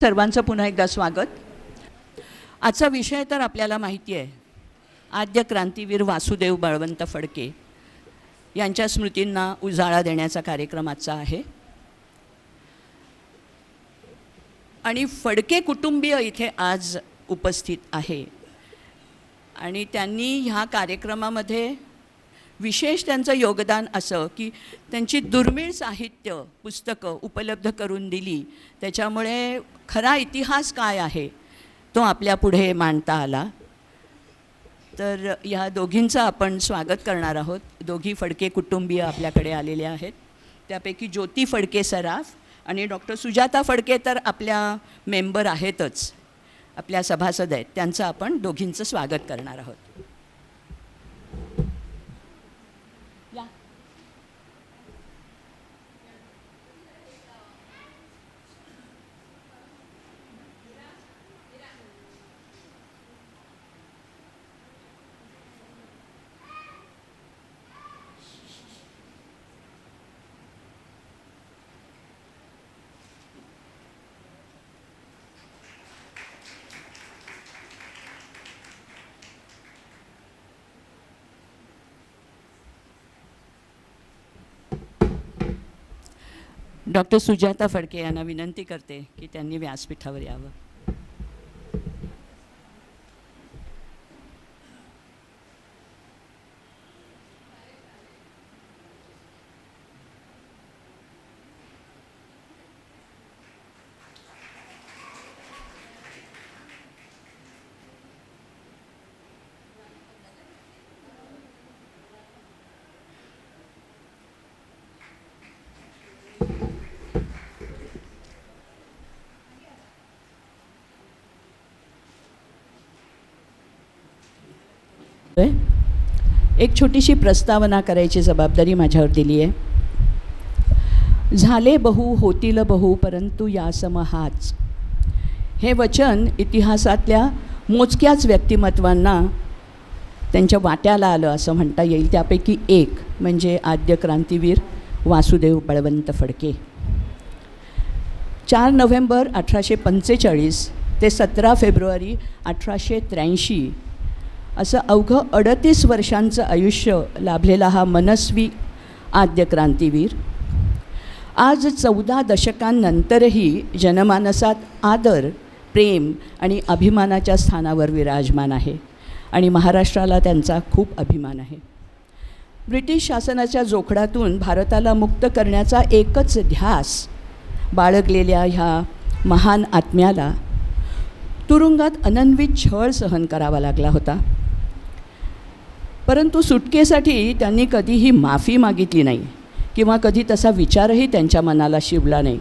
सर्वांचं पुन्हा एकदा स्वागत. आजचा विषय तर आपल्याला माहिती आहे. आद्य क्रांतीवीर वासुदेव बळवंत फडके यांच्या स्मृतींना उजाळा देण्याचा कार्यक्रम आजचा आहे. आणि फडके कुटुंबीय इथे आज उपस्थित आहे आणि त्यांनी ह्या कार्यक्रमामध्ये विशेष त्यांचं योगदान असं की त्यांची दुर्मिळ साहित्य पुस्तकं उपलब्ध करून दिली. त्याच्यामुळे खरा इतिहास काय आहे तो आपल्या पुढे मांडता आला. तर ह्या दोघींचं आपण स्वागत करणार आहोत. दोघी फडके कुटुंबीय आपल्याकडे आलेले आहेत. त्यापैकी ज्योती फडके सराफ आणि डॉक्टर सुजाता फडके तर आपल्या मेंबर आहेतच, आपल्या सभासद आहेत. त्यांचं आपण दोघींचं स्वागत करणार आहोत. डॉक्टर सुजाता फडके यांना विनंती करते की त्यांनी व्यासपीठावर यावं. एक छोटीशी प्रस्तावना करायची जबाबदारी माझ्यावर दिली आहे. झाले बहु होतील बहु परंतु यासम हाच, हे वचन इतिहासातल्या मोजक्याच व्यक्तिमत्वांना त्यांच्या वाट्याला आलं असं म्हणता येईल. त्यापैकी एक म्हणजे आद्य क्रांतीवीर वासुदेव बळवंत फडके. 4 नोव्हेंबर 1845 ते 17 फेब्रुवारी 1883 असं अवघं 38 वर्षांचं आयुष्य लाभलेला हा मनस्वी आद्य क्रांतीवीर आज 14 दशकांनंतरही जनमानसात आदर, प्रेम आणि अभिमानाच्या स्थानावर विराजमान आहे आणि महाराष्ट्राला त्यांचा खूप अभिमान आहे. ब्रिटिश शासनाच्या जोखडातून भारताला मुक्त करण्याचा एकच ध्यास बाळगलेल्या ह्या महान आत्म्याला तुरुंगात अनन्वित छळ सहन करावा लागला होता. परंतु सुटकेसाठी त्यांनी कधीही माफी मागितली नाही किंवा कधी तसा विचारही त्यांच्या मनाला शिवला नाही.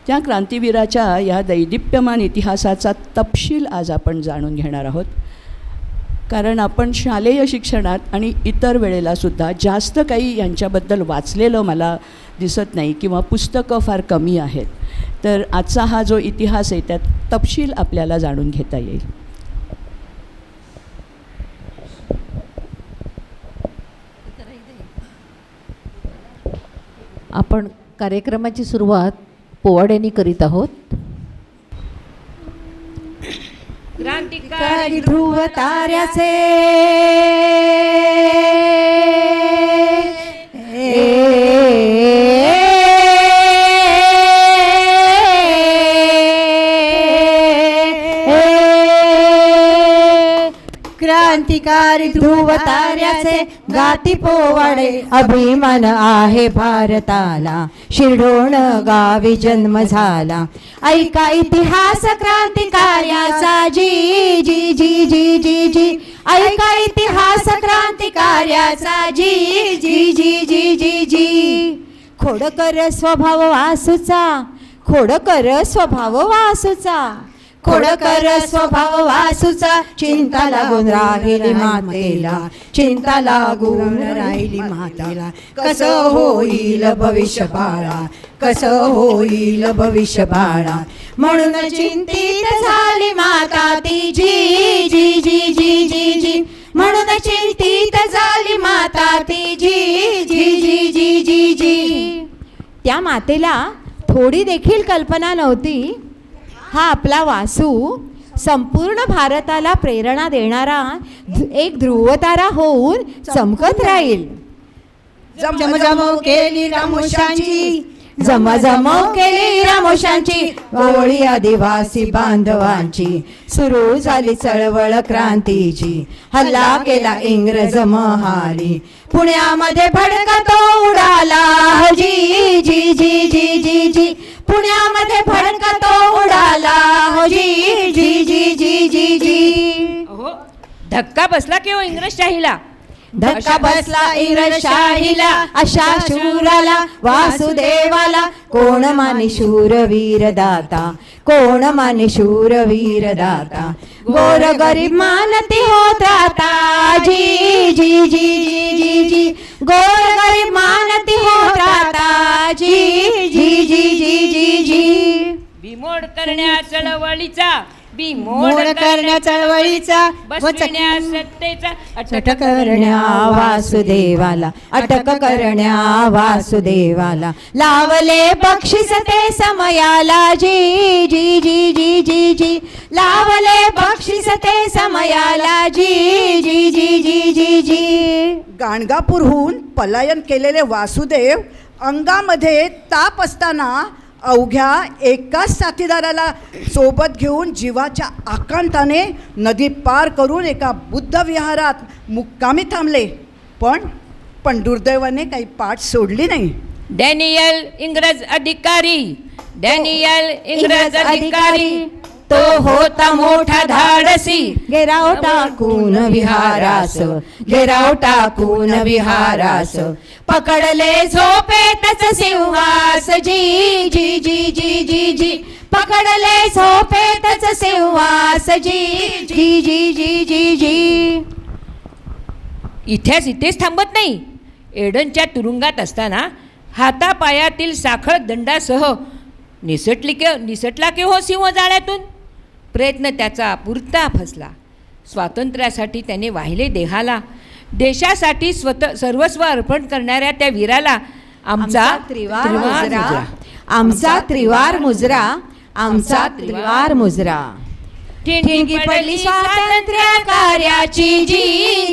त्या क्रांतीवीराच्या या दैदिप्यमान इतिहासाचा तपशील आज आपण जाणून घेणार आहोत. कारण आपण शालेय शिक्षणात आणि इतर वेळेलासुद्धा जास्त काही यांच्याबद्दल वाचलेलं मला दिसत नाही किंवा पुस्तकं फार कमी आहेत. तर आजचा हा जो इतिहास आहे त्यात तपशील आपल्याला जाणून घेता येईल. आपण कार्यक्रमाची सुरुवात पोवाड्याने करीत आहोत. क्रांतिकारी ध्रुव ताऱ्याचे क्रांतिकारी ध्रुव ताऱ्याचे गाती पोवाडे अभिमान आहे भारताला. शिरढोण गावी जन्म झाला, ऐका इतिहास क्रांतिकार्याचा. जी जी जी जी जी जी ऐका इतिहास क्रांतिकार्याचा. जी जी जी जी जी जी खोडकर स्वभाव वासूचा, खोडकर स्वभाव वासूचा, खोडकर स्वभाव वासूचा. चिंता लागून राहिली मातेला, चिंता लागून राहिली मातेला. कसं होईल भविष्य बाळा, कसं होईल भविष्य बाळा. म्हणून चिंतित झाली माता ती. जी जी जी जी जी जी म्हणून चिंतित झाली माता ती. जी जी जी जी जी जी त्या मातेला थोडी देखील कल्पना नव्हती हा आपला वासू संपूर्ण भारताला प्रेरणा देणारा एक ध्रुवतारा होऊन चमकत राहील. जमजम केली रामोशांची, जमजम केली रामोशांची, ओळी आदिवासी बांधवांची, सुरू झाली चळवळ क्रांतीची, हल्ला केला इंग्रज महाली, पुण्यामध्ये भडका तो उडाला, जी जी जी जी जी जी, पुण्यामध्ये भडका तो उडाला, जी जी जी जी जी जी. अहो, धक्का बसला की हो इंग्रजशाहीला. धक्का बसला इंग्रजशाहीला, अशा शूराला वासुदेवाला, कोण माने शूरवीर दाता, कोण माने शूरवीर दाता, गोर गरीब मानती होत राहता, जी जी जी जी जी जी, गोर गरीब मानती होत राहता, जी जी जी जी जी जी. बिमोड करण्या चळवळीचा, मोड करण्या चळवळीचा, बसविण्या सत्तेचा, अटक करण्या वासुदेवाला, अटक करण्या वासुदेवाला, लावले बक्षीस ते समयाला, जी जी जी जी जी जी, लावले बक्षीस ते समयाला, जी जी जी जी जी जी. गाणगापूरहून पलायन केलेले वासुदेव अंगामध्ये ताप असताना अवघ्या एकाच साथीदाराला सोबत घेऊन जीवाच्या आकांताने नदी पार करून एका बुद्ध विहारात मुक्कामी थांबले. पण दुर्दैवाने काही पाठ सोडली नाही. डॅनियल इंग्रज अधिकारी, डॅनियल इंग्रज अधिकारी, तो होता मोठा धाडसी, घेराव टाकून विहारास, घेराव टाकून विहारास, पकडले झोपेतच सिंहास, जी जी जी जी जी जी, पकडले झोपेतच सिंहास, जी जी जी जी जी जी. इथेच थांबत नाही. एडनच्या तुरुंगात असताना हातापायातील साखळ दंडासह निसटला की हो सिंह जाळ्यातून. प्रयत्न त्याचा पुरता फसला. स्वातंत्र्यासाठी त्याने वाहिले देहाला. देशासाठी सर्वस्व अर्पण करणाऱ्या त्या वीराला आमचा त्रिवार मुजरा, आमचा त्रिवार मुजरा, आमचा त्रिवार मुजरा. ठिणगी पडली स्वातंत्र्य कार्याची, जी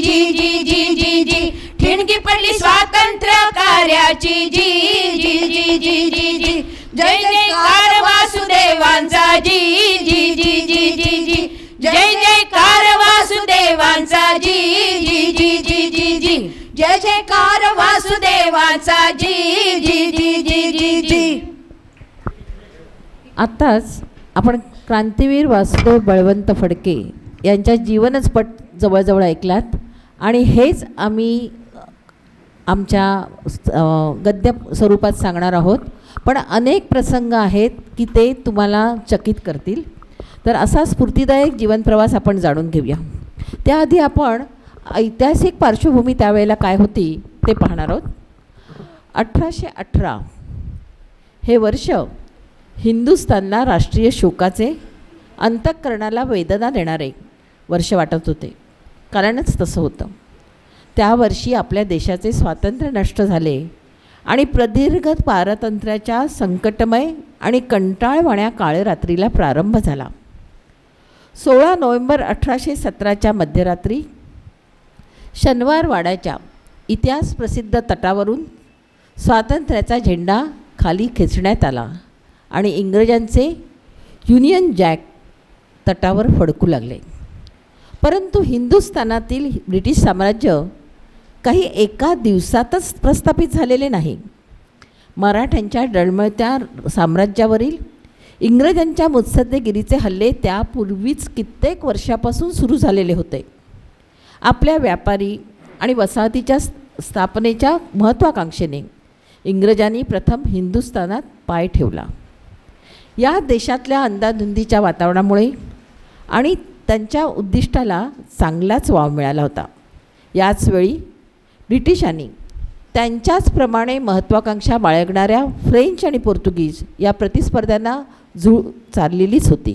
जी जी जी जी जी, ठिणगी पडली स्वातंत्र्य कार्याची, जी जी जी जी जी जी. जय जयकार वासुदेवांचा, जी जी जी जी जी जी, जय जयकार वासुदेवांचा, जी जी जी जी जी जी, जय जयकार वासुदेवांचा, जी जी जी जी जी जी. आत्ताच आपण क्रांतीवीर वासुदेव बळवंत फडके यांच्या जीवनच पट जवळजवळ ऐकलात आणि हेच आम्ही आमच्या गद्य स्वरूपात सांगणार आहोत. पण अनेक प्रसंग आहेत की ते तुम्हाला चकित करतील. तर असा स्फूर्तिदायक जीवनप्रवास आपण जाणून घेऊया. त्याआधी आपण ऐतिहासिक पार्श्वभूमी त्यावेळेला काय होती ते पाहणार आहोत. 1818 हे वर्ष हिंदुस्थानला राष्ट्रीय शोकाचे, अंतःकरणाला वेदना देणारे वर्ष वाटत होते. कारणच तसं होतं. त्या वर्षी आपल्या देशाचे स्वातंत्र्य नष्ट झाले आणि प्रदीर्घ पारतंत्र्याच्या संकटमय आणि कंटाळवाण्या काळरात्रीला प्रारंभ झाला. 16 नोव्हेंबर 1817च्या मध्यरात्री शनिवारवाड्याच्या इतिहास प्रसिद्ध तटावरून स्वातंत्र्याचा झेंडा खाली खेचण्यात आला आणि इंग्रजांचे युनियन जॅक तटावर फडकू लागले. परंतु हिंदुस्थानातील ब्रिटिश साम्राज्य काही एका दिवसातच प्रस्थापित झालेले नाही. मराठ्यांच्या डळमळत्या साम्राज्यावरील इंग्रजांच्या मुत्सद्देगिरीचे हल्ले त्यापूर्वीच कित्येक वर्षापासून सुरू झालेले होते. आपल्या व्यापारी आणि वसाहतीच्या स्थापनेच्या महत्त्वाकांक्षेने इंग्रजांनी प्रथम हिंदुस्थानात पाय ठेवला. या देशातल्या अंधाधुंदीच्या वातावरणामुळे आणि त्यांच्या उद्दिष्टाला चांगलाच वाव मिळाला होता. याचवेळी ब्रिटिशांनी त्यांच्याचप्रमाणे महत्त्वाकांक्षा बाळगणाऱ्या फ्रेंच आणि पोर्तुगीज या प्रतिस्पर्ध्यांना झूळ चाललेलीच होती.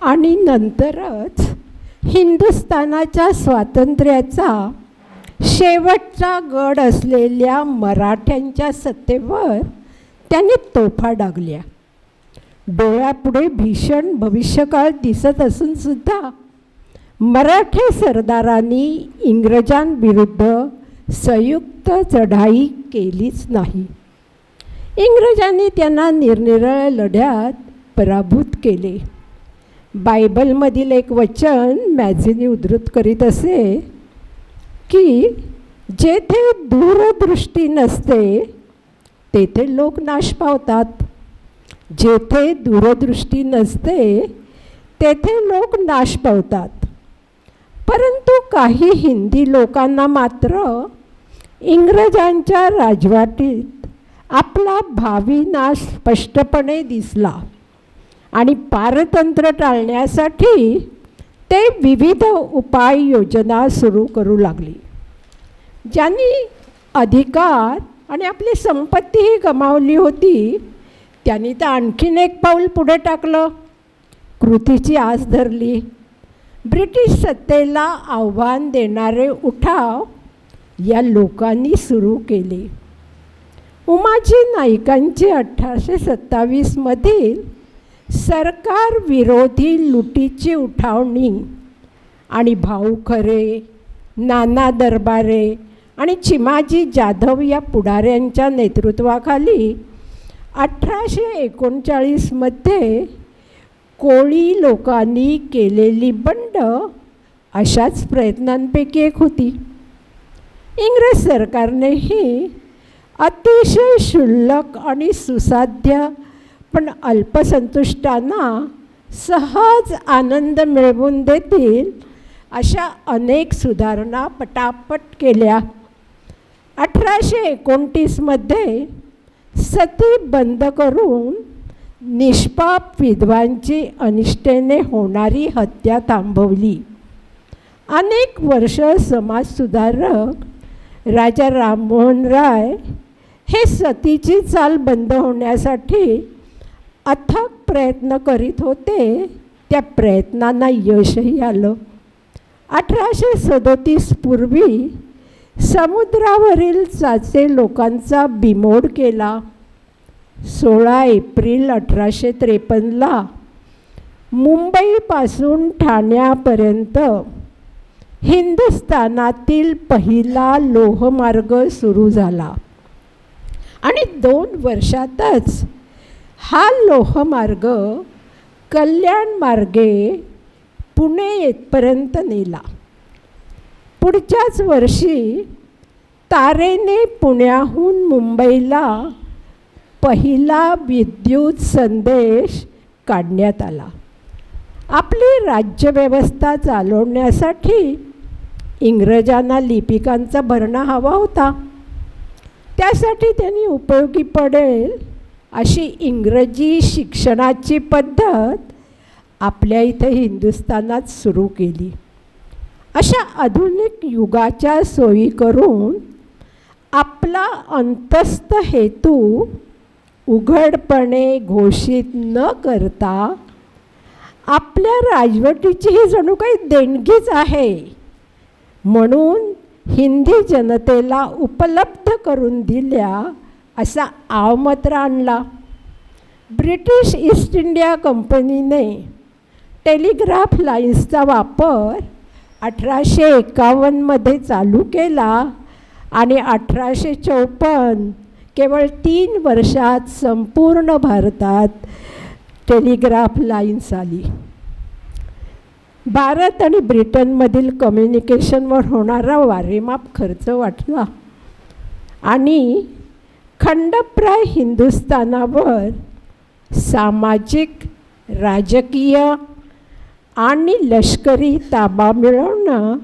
आणि नंतरच हिंदुस्थानाच्या स्वातंत्र्याचा शेवटचा गड असलेल्या मराठ्यांच्या सत्तेवर त्याने तोफा डागल्या. डोळ्यापुढे भीषण भविष्यकाळ दिसत असून सुद्धा मराठे सरदारांनी इंग्रजांविरुद्ध संयुक्त चढाई केलीच नाही. इंग्रजांनी त्यांना निरनिराळ्या लढ्यात पराभूत केले. बायबलमधील एक वचन मॅझिनी उद्धृत करीत असे की जेथे दूरदृष्टी नसते तेथे लोक नाश पावतात. जेथे दूरदृष्टी नसते तेथे लोक नाश पावतात. परंतु काही हिंदी लोकांना मात्र इंग्रजांच्या राजवटीत आपला भावी नाश स्पष्टपणे दिसला आणि पारतंत्र्य टाळण्यासाठी ते विविध उपाययोजना सुरू करू लागली. ज्यांनी अधिकार आणि आपली संपत्तीही गमावली होती त्यांनी तर आणखीन एक पाऊल पुढे टाकलं, कृतीची आस धरली. ब्रिटिश सत्तेला आव्हान देणारे उठाव या लोकांनी सुरू केले. उमाजी नाईकांची 1827मधील सरकार विरोधी लुटीची उठावणी आणि भाऊ खरे, नाना दरबारे आणि चिमाजी जाधव या पुढाऱ्यांच्या नेतृत्वाखाली 1839मध्ये कोळी लोकांनी केलेली बंड अशाच प्रयत्नांपैकी एक होती. इंग्रज सरकारनेही अतिशय क्षुल्लक आणि सुसाध्य पण अल्पसंतुष्टांना सहज आनंद मिळवून देतील अशा अनेक सुधारणा पटापट केल्या. 1829मध्ये सती बंद करून निष्पाप विधवांची अनिष्टेने होणारी हत्या थांबवली. अनेक वर्ष समाजसुधारक राजा राममोहन राय हे सतीची चाल बंद होण्यासाठी अथक प्रयत्न करीत होते. त्या प्रयत्नांना यशही आलं. 1837 पूर्वी समुद्रावरील चाचे लोकांचा बिमोड केला. 16 एप्रिल 1853ला मुंबईपासून ठाण्यापर्यंत हिंदुस्थानातील पहिला लोहमार्ग सुरू झाला आणि 2 वर्षातच हा लोहमार्ग कल्याण मार्गे पुणे येथपर्यंत नेला. पुढच्याच वर्षी तारेने पुण्याहून मुंबईला पहिला विद्युत संदेश काढण्यात आला. आपली राज्यव्यवस्था चालवण्यासाठी इंग्रजांना लिपिकांचा भरणा हवा होता. त्यासाठी त्यांनी उपयोगी पडेल अशी इंग्रजी शिक्षणाची पद्धत आपल्या इथे हिंदुस्थानात सुरू केली. अशा आधुनिक युगाच्या सोयी करून आपला अंतस्थ हेतू उघडपणे घोषित न करता आपल्या राजवटीची ही जणू काही देणगीच आहे म्हणून हिंदी जनतेला उपलब्ध करून दिल्या असा आवमत्र आणला. ब्रिटिश ईस्ट इंडिया कंपनीने टेलिग्राफ लाईन्सचा वापर 1851मध्ये चालू केला आणि 1854 केवळ 3 वर्षात संपूर्ण भारतात टेलिग्राफ लाईन्स आली. भारत आणि ब्रिटनमधील कम्युनिकेशनवर होणारा वारेमाप खर्च वाढला आणि खंडप्राय हिंदुस्थानावर सामाजिक, राजकीय आणि लष्करी ताबा मिळवणं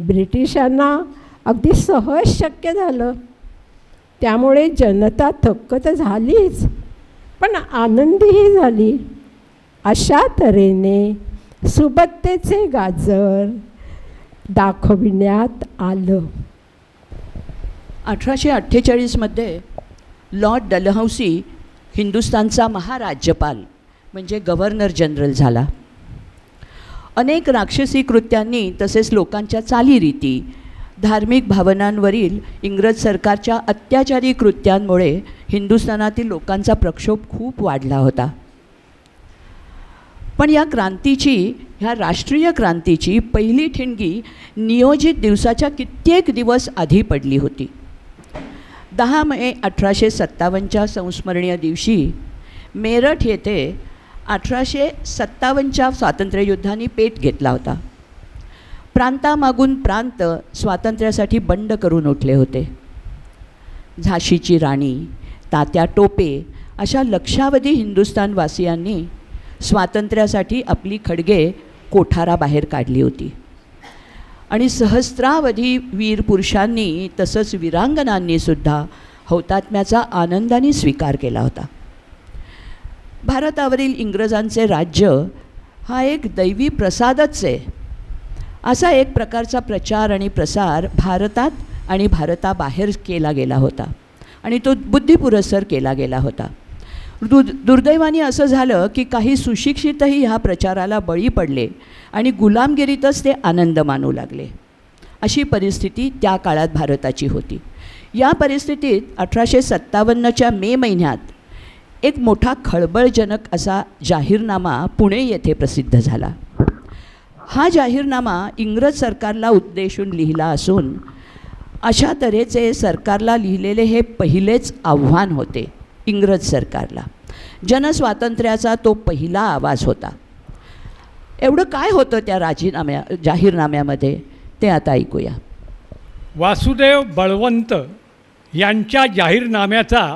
ब्रिटिशांना अगदी सहज शक्य झालं. त्यामुळे जनता थक्क तर झालीच पण आनंदीही झाली. अशा तऱ्हेने सुबत्तेचे गाजर दाखविण्यात आलं. 1848मध्ये लॉर्ड डलहौसी हिंदुस्थानचा महाराज्यपाल म्हणजे गव्हर्नर जनरल झाला. अनेक राक्षसी कृत्यांनी तसेच लोकांच्या चालीरीती धार्मिक भावनांवरील इंग्रज सरकारच्या अत्याचारी कृत्यांमुळे हिंदुस्थानातील लोकांचा प्रक्षोभ खूप वाढला होता. पण या क्रांतीची, ह्या राष्ट्रीय क्रांतीची पहिली ठिणगी नियोजित दिवसाच्या कित्येक दिवस आधी पडली होती. 10 मे 1857च्या संस्मरणीय दिवशी मेरठ येथे 1857च्या स्वातंत्र्ययुद्धाने पेट घेतला होता. प्रांतामागून प्रांत स्वातंत्र्यासाठी बंड करून उठले होते. झाशीची राणी, तात्या टोपे अशा लक्षावधी हिंदुस्थानवासियांनी स्वातंत्र्यासाठी आपली खडगे कोठाराबाहेर काढली होती आणि सहस्रावधी वीर पुरुषांनी तसंच वीरांगनांनीसुद्धा हौतात्म्याचा आनंदाने स्वीकार केला होता. भारतावरील इंग्रजांचे राज्य हा एक दैवी प्रसादच आहे, असा एक प्रकारचा प्रचार आणि प्रसार भारतात आणि भारताबाहेर केला गेला होता आणि तो बुद्धिपुरस्सर केला गेला होता. दुर्दैवाने असं झालं की काही सुशिक्षितही ह्या प्रचाराला बळी पडले आणि गुलामगिरीतच ते आनंद मानू लागले. अशी परिस्थिती त्या काळात भारताची होती. या परिस्थितीत 1857च्या मे महिन्यात एक मोठा खळबळजनक असा जाहीरनामा पुणे येथे प्रसिद्ध झाला. हा जाहीरनामा इंग्रज सरकारला उद्देशून लिहिला असून अशा तऱ्हेचे सरकारला लिहिलेले हे पहिलेच आव्हान होते इंग्रज सरकारला. जनस्वातंत्र्याचा तो पहिला आवाज होता. एवढं काय होतं त्या जाहीरनाम्यामध्ये ते आता ऐकूया. वासुदेव बळवंत यांच्या जाहीरनाम्याचा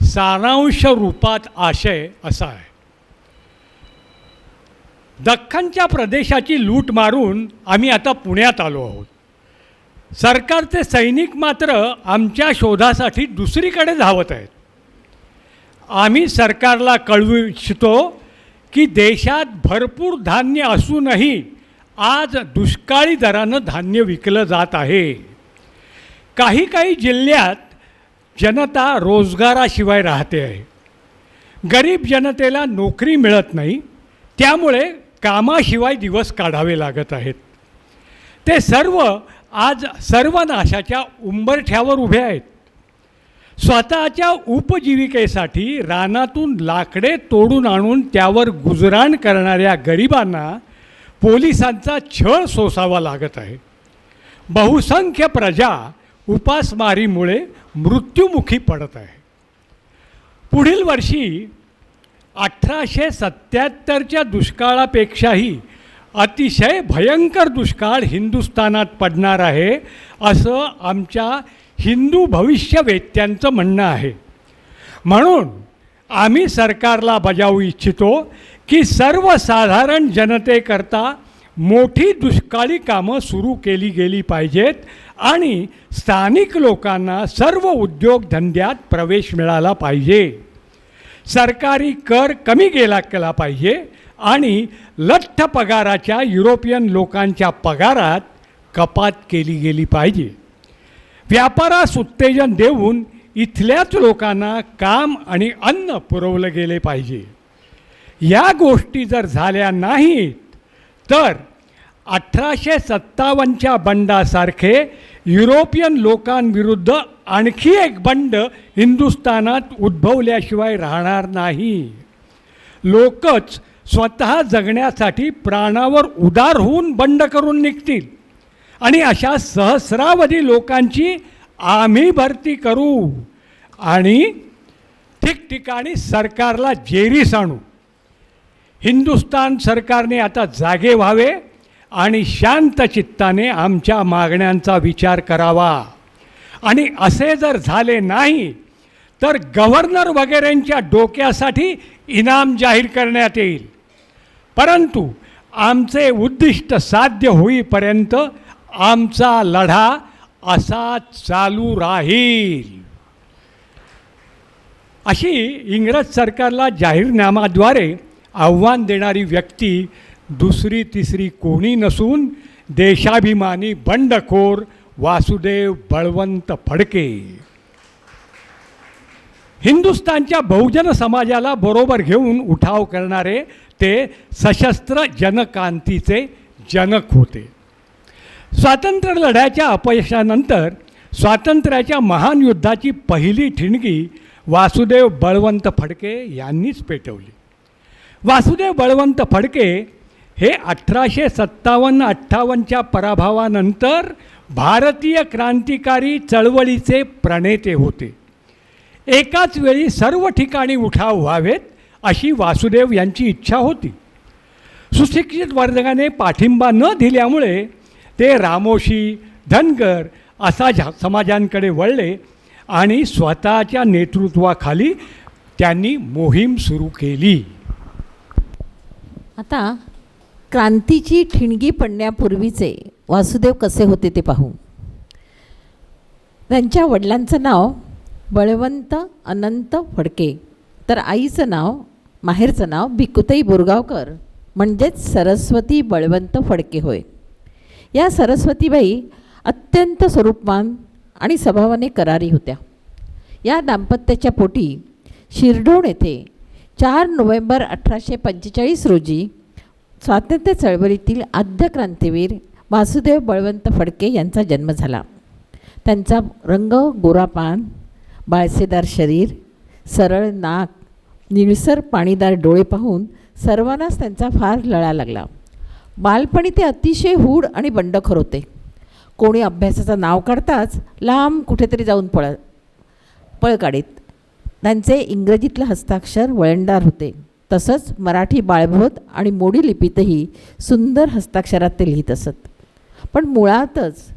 सारांश रूपात आशय असा आहे: दख्खनच्या प्रदेशाची लूट मारून आम्ही आता पुण्यात आलो आहोत. सरकारचे सैनिक मात्र आमच्या शोधासाठी दुसरीकडे धावत आहेत. आम्ही सरकारला कळवू इच्छितो की देशात भरपूर धान्य असूनही आज दुष्काळी दरानं धान्य विकलं जात आहे. काही जिल्ह्यात जनता रोजगाराशिवाय राहते आहे. गरीब जनतेला नोकरी मिळत नाही, त्यामुळे कामाशिवाय दिवस काढावे लागत आहेत. ते सर्व आज सर्वनाशाच्या उंबरठ्यावर उभे आहेत. स्वतःच्या उपजीविकेसाठी रानातून लाकडे तोडून आणून त्यावर गुजराण करणाऱ्या गरिबांना पोलिसांचा छळ सोसावा लागत आहे. बहुसंख्य प्रजा उपासमारीमुळे मृत्युमुखी पडत आहे. पुढील वर्षी 1877च्या दुष्काळापेक्षाही अतिशय भयंकर दुष्काळ हिंदुस्थानात पडणार आहे, असं आमच्या हिंदू भविष्यवेत्यांचं म्हणणं आहे. म्हणून आम्ही सरकारला बजावू इच्छितो की सर्वसाधारण जनतेकरता मोठी दुष्काळी कामं सुरू केली गेली पाहिजेत आणि स्थानिक लोकांना सर्व उद्योगधंद्यात प्रवेश मिळाला पाहिजे. सरकारी कर कमी केला पाहिजे आणि लठ्ठ पगाराच्या युरोपियन लोकांच्या पगारात कपात केली गेली पाहिजे. व्यापारास उत्तेजन देऊन इथल्याच लोकांना काम आणि अन्न पुरवलं गेले पाहिजे. या गोष्टी जर झाल्या नाहीत तर 1857च्या बंडासारखे युरोपियन लोकांविरुद्ध आणखी एक बंड हिंदुस्थानात उद्भवल्याशिवाय राहणार नाही. लोकच स्वतः जगण्यासाठी प्राणावर उदार होऊन बंड करून निघतील आणि अशा सहस्रावधी लोकांची आम्ही भरती करू आणि ठिकठिकाणी सरकारला जेरीस आणू. हिंदुस्थान सरकारने आता जागे व्हावे आणि शांत चित्ताने आमच्या मागण्यांचा विचार करावा. आणि असे जर झाले नाही तर गव्हर्नर वगैरेंच्या डोक्यासाठी इनाम जाहीर करण्यात येईल. परंतु आमचे उद्दिष्ट साध्य होईपर्यंत आमचा लढा असा चालू राहील. अशी इंग्रज सरकारला जाहीरनाम्याद्वारे आव्हान देणारी व्यक्ती दुसरी तिसरी कोणी नसून देशाभिमानी बंडखोर वासुदेव बळवंत फडके. हिंदुस्थानच्या बहुजन समाजाला बरोबर घेऊन उठाव करणारे ते सशस्त्र जनक्रांतीचे जनक होते. स्वातंत्र्य लढ्याच्या अपयशानंतर स्वातंत्र्याच्या महान युद्धाची पहिली ठिणगी वासुदेव बळवंत फडके यांनीच पेटवली. वासुदेव बळवंत फडके हे 1857-58च्या पराभवानंतर भारतीय क्रांतिकारी चळवळीचे प्रणेते होते. एकाच वेळी सर्व ठिकाणी उठाव व्हावेत अशी वासुदेव यांची इच्छा होती. सुशिक्षित वर्गाने पाठिंबा न दिल्यामुळे ते रामोशी, धनगर असा समाजांकडे वळले आणि स्वतःच्या नेतृत्वाखाली त्यांनी मोहीम सुरू केली. आता क्रांतीची ठिणगी पडण्यापूर्वीचे वासुदेव कसे होते ते पाहू. त्यांच्या वडिलांचं नाव बळवंत अनंत फडके, तर आईचं नाव, माहेरचं नाव भिकुताई बोरगावकर म्हणजेच सरस्वती बळवंत फडके होय. या सरस्वतीबाई अत्यंत स्वरूपवान आणि स्वभावाने करारी होत्या. या दाम्पत्याच्या पोटी शिरढोण येथे 4 नोव्हेंबर 1845 रोजी स्वातंत्र्य चळवळीतील आद्य क्रांतीवीर वासुदेव बळवंत फडके यांचा जन्म झाला. त्यांचा रंग गोरापान, बाळसेदार शरीर, सरळ नाक, निळसर पाणीदार डोळे पाहून सर्वांनाच त्यांचा फार लळा लागला. बालपणी ते अतिशय हूड आणि बंडखोर होते. कोणी अभ्यासाचं नाव काढताच लांब कुठेतरी जाऊन पळ काढीत. त्यांचे इंग्रजीतलं हस्ताक्षर वळणदार होते. तसंच मराठी बाळबोध आणि मोडी लिपीतही सुंदर हस्ताक्षरात ते लिहित असत. पण मुळातच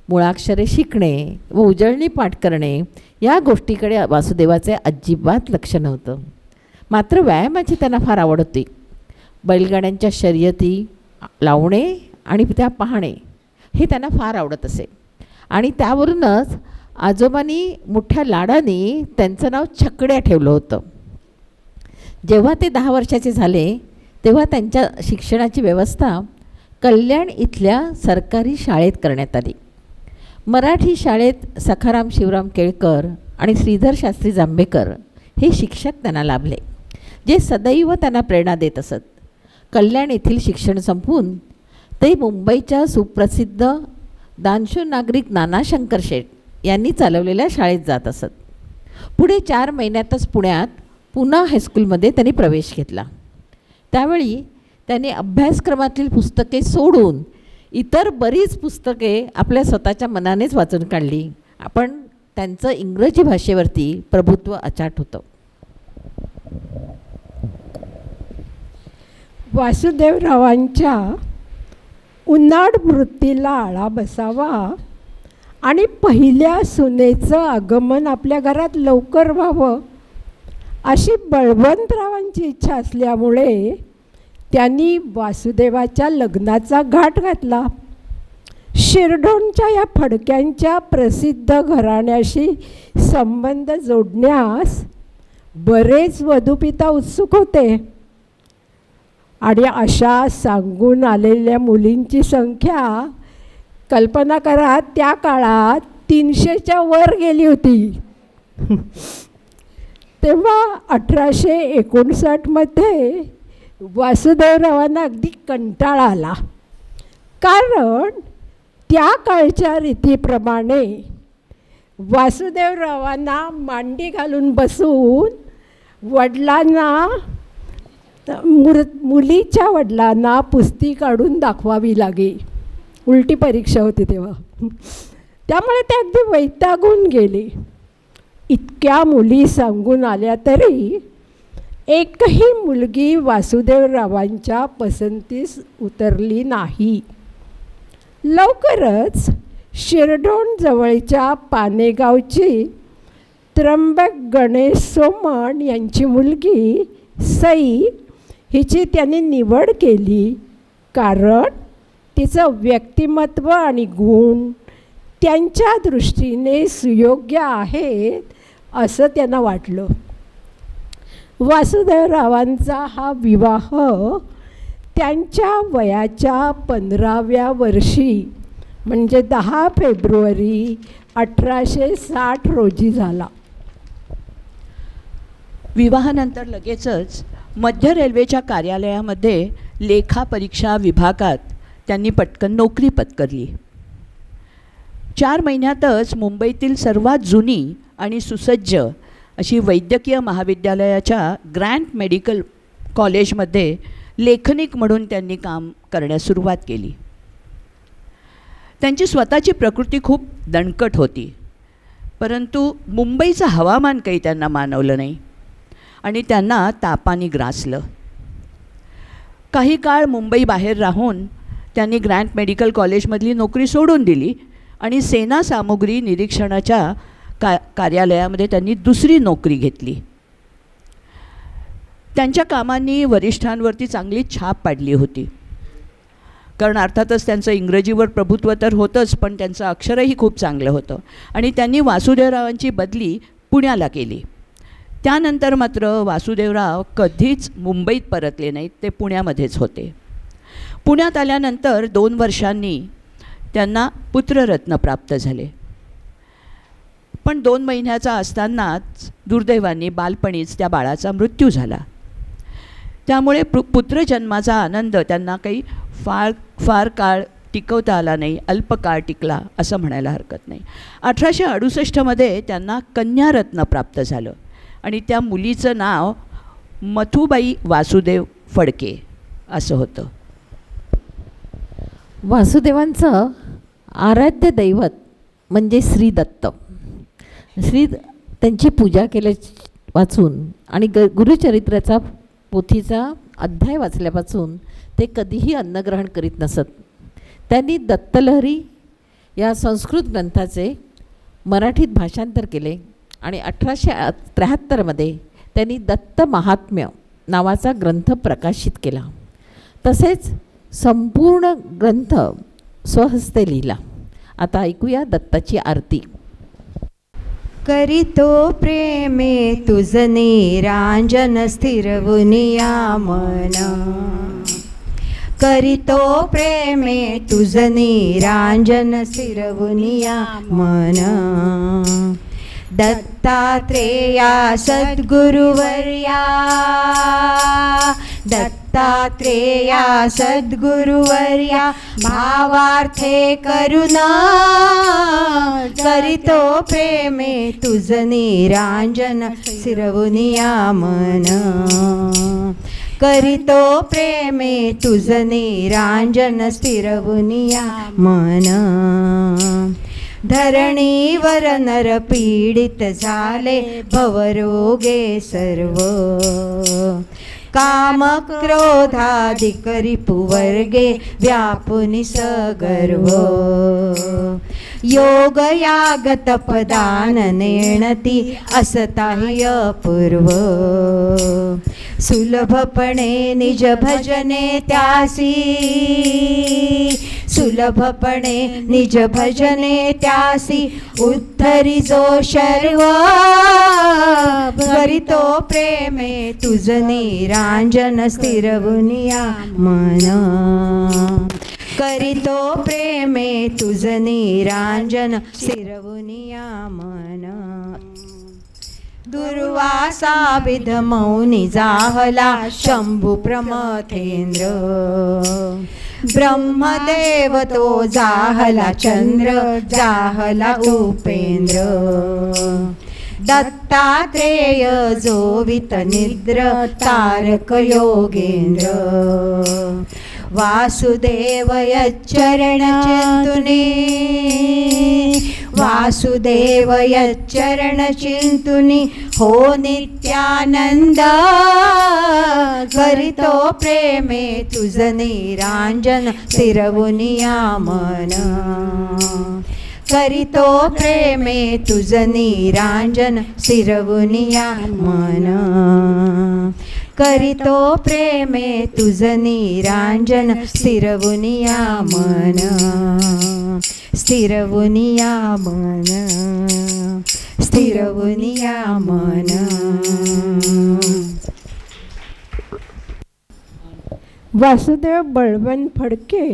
मुळाक्षरे शिकणे व उजळणी पाठ करणे या गोष्टीकडे वासुदेवाचे अजिबात लक्ष नव्हतं. मात्र व्यायामाची त्यांना फार आवड होती. बैलगाड्यांच्या शर्यती लावणे आणि त्या पाहणे हे त्यांना फार आवडत असे. आणि त्यावरूनच आजोबांनी मोठ्या लाडाने त्यांचं नाव छकड्या ठेवलं होतं. जेव्हा ते 10 वर्षाचे झाले तेव्हा त्यांच्या शिक्षणाची व्यवस्था कल्याण इथल्या सरकारी शाळेत करण्यात आली. मराठी शाळेत सखाराम शिवराम केळकर आणि श्रीधर शास्त्री जांभेकर हे शिक्षक त्यांना लाभले, जे सदैव त्यांना प्रेरणा देत असत. कल्याण येथील शिक्षण संपवून ते मुंबईच्या सुप्रसिद्ध दानशूर नागरिक नाना शंकर शेठ यांनी चालवलेल्या शाळेत जात असत. पुढे 4 महिन्यातच पुण्यात पुणा हायस्कूलमध्ये त्यांनी प्रवेश घेतला. त्यावेळी त्यांनी अभ्यासक्रमातील पुस्तके सोडून इतर बरीच पुस्तके आपल्या स्वतःच्या मनानेच वाचून काढली. पण त्यांचं इंग्रजी भाषेवरती प्रभुत्व अचाट होतं. वासुदेवरावांच्या उन्हाळ वृत्तीला आळा बसावा आणि पहिल्या सुनेचं आगमन आपल्या घरात लवकर व्हावं अशी बळवंतरावांची इच्छा असल्यामुळे त्यांनी वासुदेवाच्या लग्नाचा घाट घातला. शिरढोणच्या या फडक्यांच्या प्रसिद्ध घराण्याशी संबंध जोडण्यास बरेच वधूपिता उत्सुक होते. आणि अशा सांगून आलेल्या मुलींची संख्या कल्पना करा, त्या काळात 300च्या वर गेली होती. तेव्हा 1859मध्ये वासुदेवरावांना अगदी कंटाळा आला. कारण त्या काळच्या रीतीप्रमाणे वासुदेवरावांना मांडी घालून बसून वडिलांना मुलीच्या वडिलांना पुस्ती काढून दाखवावी लागे. उलटी परीक्षा होती तेव्हा. त्यामुळे ते अगदी वैतागून गेले. इतक्या मुली सांगून आल्या तरी एकही मुलगी वासुदेवरावांच्या पसंतीस उतरली नाही. लवकरच शिरढोण जवळच्या पानेगावची त्र्यंबक गणेश सोमण यांची मुलगी सई हिची त्यांनी निवड केली. कारण तिचं व्यक्तिमत्व आणि गुण त्यांच्या दृष्टीने सुयोग्य आहेत असं त्यांना वाटलं. वासुदेवरावांचा हा विवाह त्यांच्या वयाच्या 15व्या वर्षी म्हणजे 10 फेब्रुवारी 1860 रोजी झाला. विवाहानंतर लगेचच मध्य रेल्वेच्या कार्यालयामध्ये लेखा परीक्षा विभागात त्यांनी पटकन नोकरी पत्करली. 4 महिन्यातच मुंबईतील सर्वात जुनी आणि सुसज्ज अशी वैद्यकीय महाविद्यालयाच्या ग्रँट मेडिकल कॉलेजमध्ये लेखनिक म्हणून त्यांनी काम करण्यास सुरुवात केली. त्यांची स्वतःची प्रकृती खूप दणकट होती, परंतु मुंबईचं हवामान काही त्यांना मानवलं नाही आणि त्यांना तापाने ग्रासलं. काही काळ मुंबई बाहेर राहून त्यांनी ग्रँट मेडिकल कॉलेजमधली नोकरी सोडून दिली आणि सेना सामुग्री निरीक्षणाच्या कार्यालयामध्ये त्यांनी दुसरी नोकरी घेतली. त्यांच्या कामांनी वरिष्ठांवरती चांगली छाप पाडली होती, कारण अर्थातच त्यांचं इंग्रजीवर प्रभुत्व तर होतंच, पण त्यांचं अक्षरही खूप चांगलं होतं आणि त्यांनी वासुदेवरावांची बदली पुण्याला केली. त्यानंतर मात्र वासुदेवराव कधीच मुंबईत परतले नाहीत, ते पुण्यामध्येच होते. पुण्यात आल्यानंतर 2 वर्षांनी त्यांना पुत्ररत्न प्राप्त झाले. पण 2 महिन्याचा असतानाच दुर्दैवाने बालपणीच त्या बाळाचा मृत्यू झाला. त्यामुळे पुत्रजन्माचा आनंद त्यांना काही फार काळ टिकवता आला नाही, अल्पकाळ टिकला असं म्हणायला हरकत नाही. 1868मध्ये त्यांना कन्यारत्न प्राप्त झालं आणि त्या मुलीचं नाव मथुबाई वासुदेव फडके असं होतं. वासुदेवांचं आराध्य दैवत म्हणजे श्री दत्त. त्यांची पूजा केल्या वाचून आणि गुरुचरित्राचा पोथीचा अध्याय वाचल्यापासून ते कधीही अन्नग्रहण करीत नसत. त्यांनी दत्तलहरी या संस्कृत ग्रंथाचे मराठीत भाषांतर केले आणि 1873मध्ये त्यांनी दत्त महात्म्य नावाचा ग्रंथ प्रकाशित केला. तसेच संपूर्ण ग्रंथ स्वहस्ते लिहिला. आता ऐकूया दत्ताची आरती. करीतो प्रेमे तुझ निरांजन स्थिरवुनिया मन. करीतो प्रेमे तुझ निरांजन स्थिरवुनिया मन. दत्तात्रेया सद्गुरुवर्या, दत्तात्रेया सद्गुरुवर्या, भावार्थे करुणा. करीतो प्रेमे तुझ निरांजन स्थिरवुनिया मन. करीतो प्रेमे तुझ निरांजन स्थिरवुनिया मन. धरणीवर नर पीडित झाले भवरोगे सर्व. काम क्रोधाधिक रिपुवर्गे व्यापुनि सगर्व. योग याग तपदान नेणती असताही अपूर्व. सुलभपणे निज भजने त्यासी, सुलभपणे निज भजने त्यासी उद्धरी जो शर्व. करीतो प्रेमे तुझ निरांजन स्थिरवुनिया मन. करीतो प्रेमे तुझ निरांजन स्थिरवुनिया मन. दुर्वासा विध मौनी जाहला शंभू प्रमथेंद्र. ब्रह्मदेव तो जाहला चंद्र, जाहला उपेंद्र. दत्तात्रेय जोवित निद्र तारक योगेंद्र. वासुदेव यच्चरण चिंतुनी, वासुदेव यच्चरण चिंतुनी हो नित्यानंद. करीतो प्रेमे तुझ निरांजन स्थिरवुनिया मन. करीतो प्रेमे तुझ निरांजन स्थिरवुनिया मन. करीतो प्रेमे तुझ निरांजन स्थिरवुनिया मन. स्थिरवुनिया मन, स्थिरवुनिया मन. वासुदेव बळवंत फडके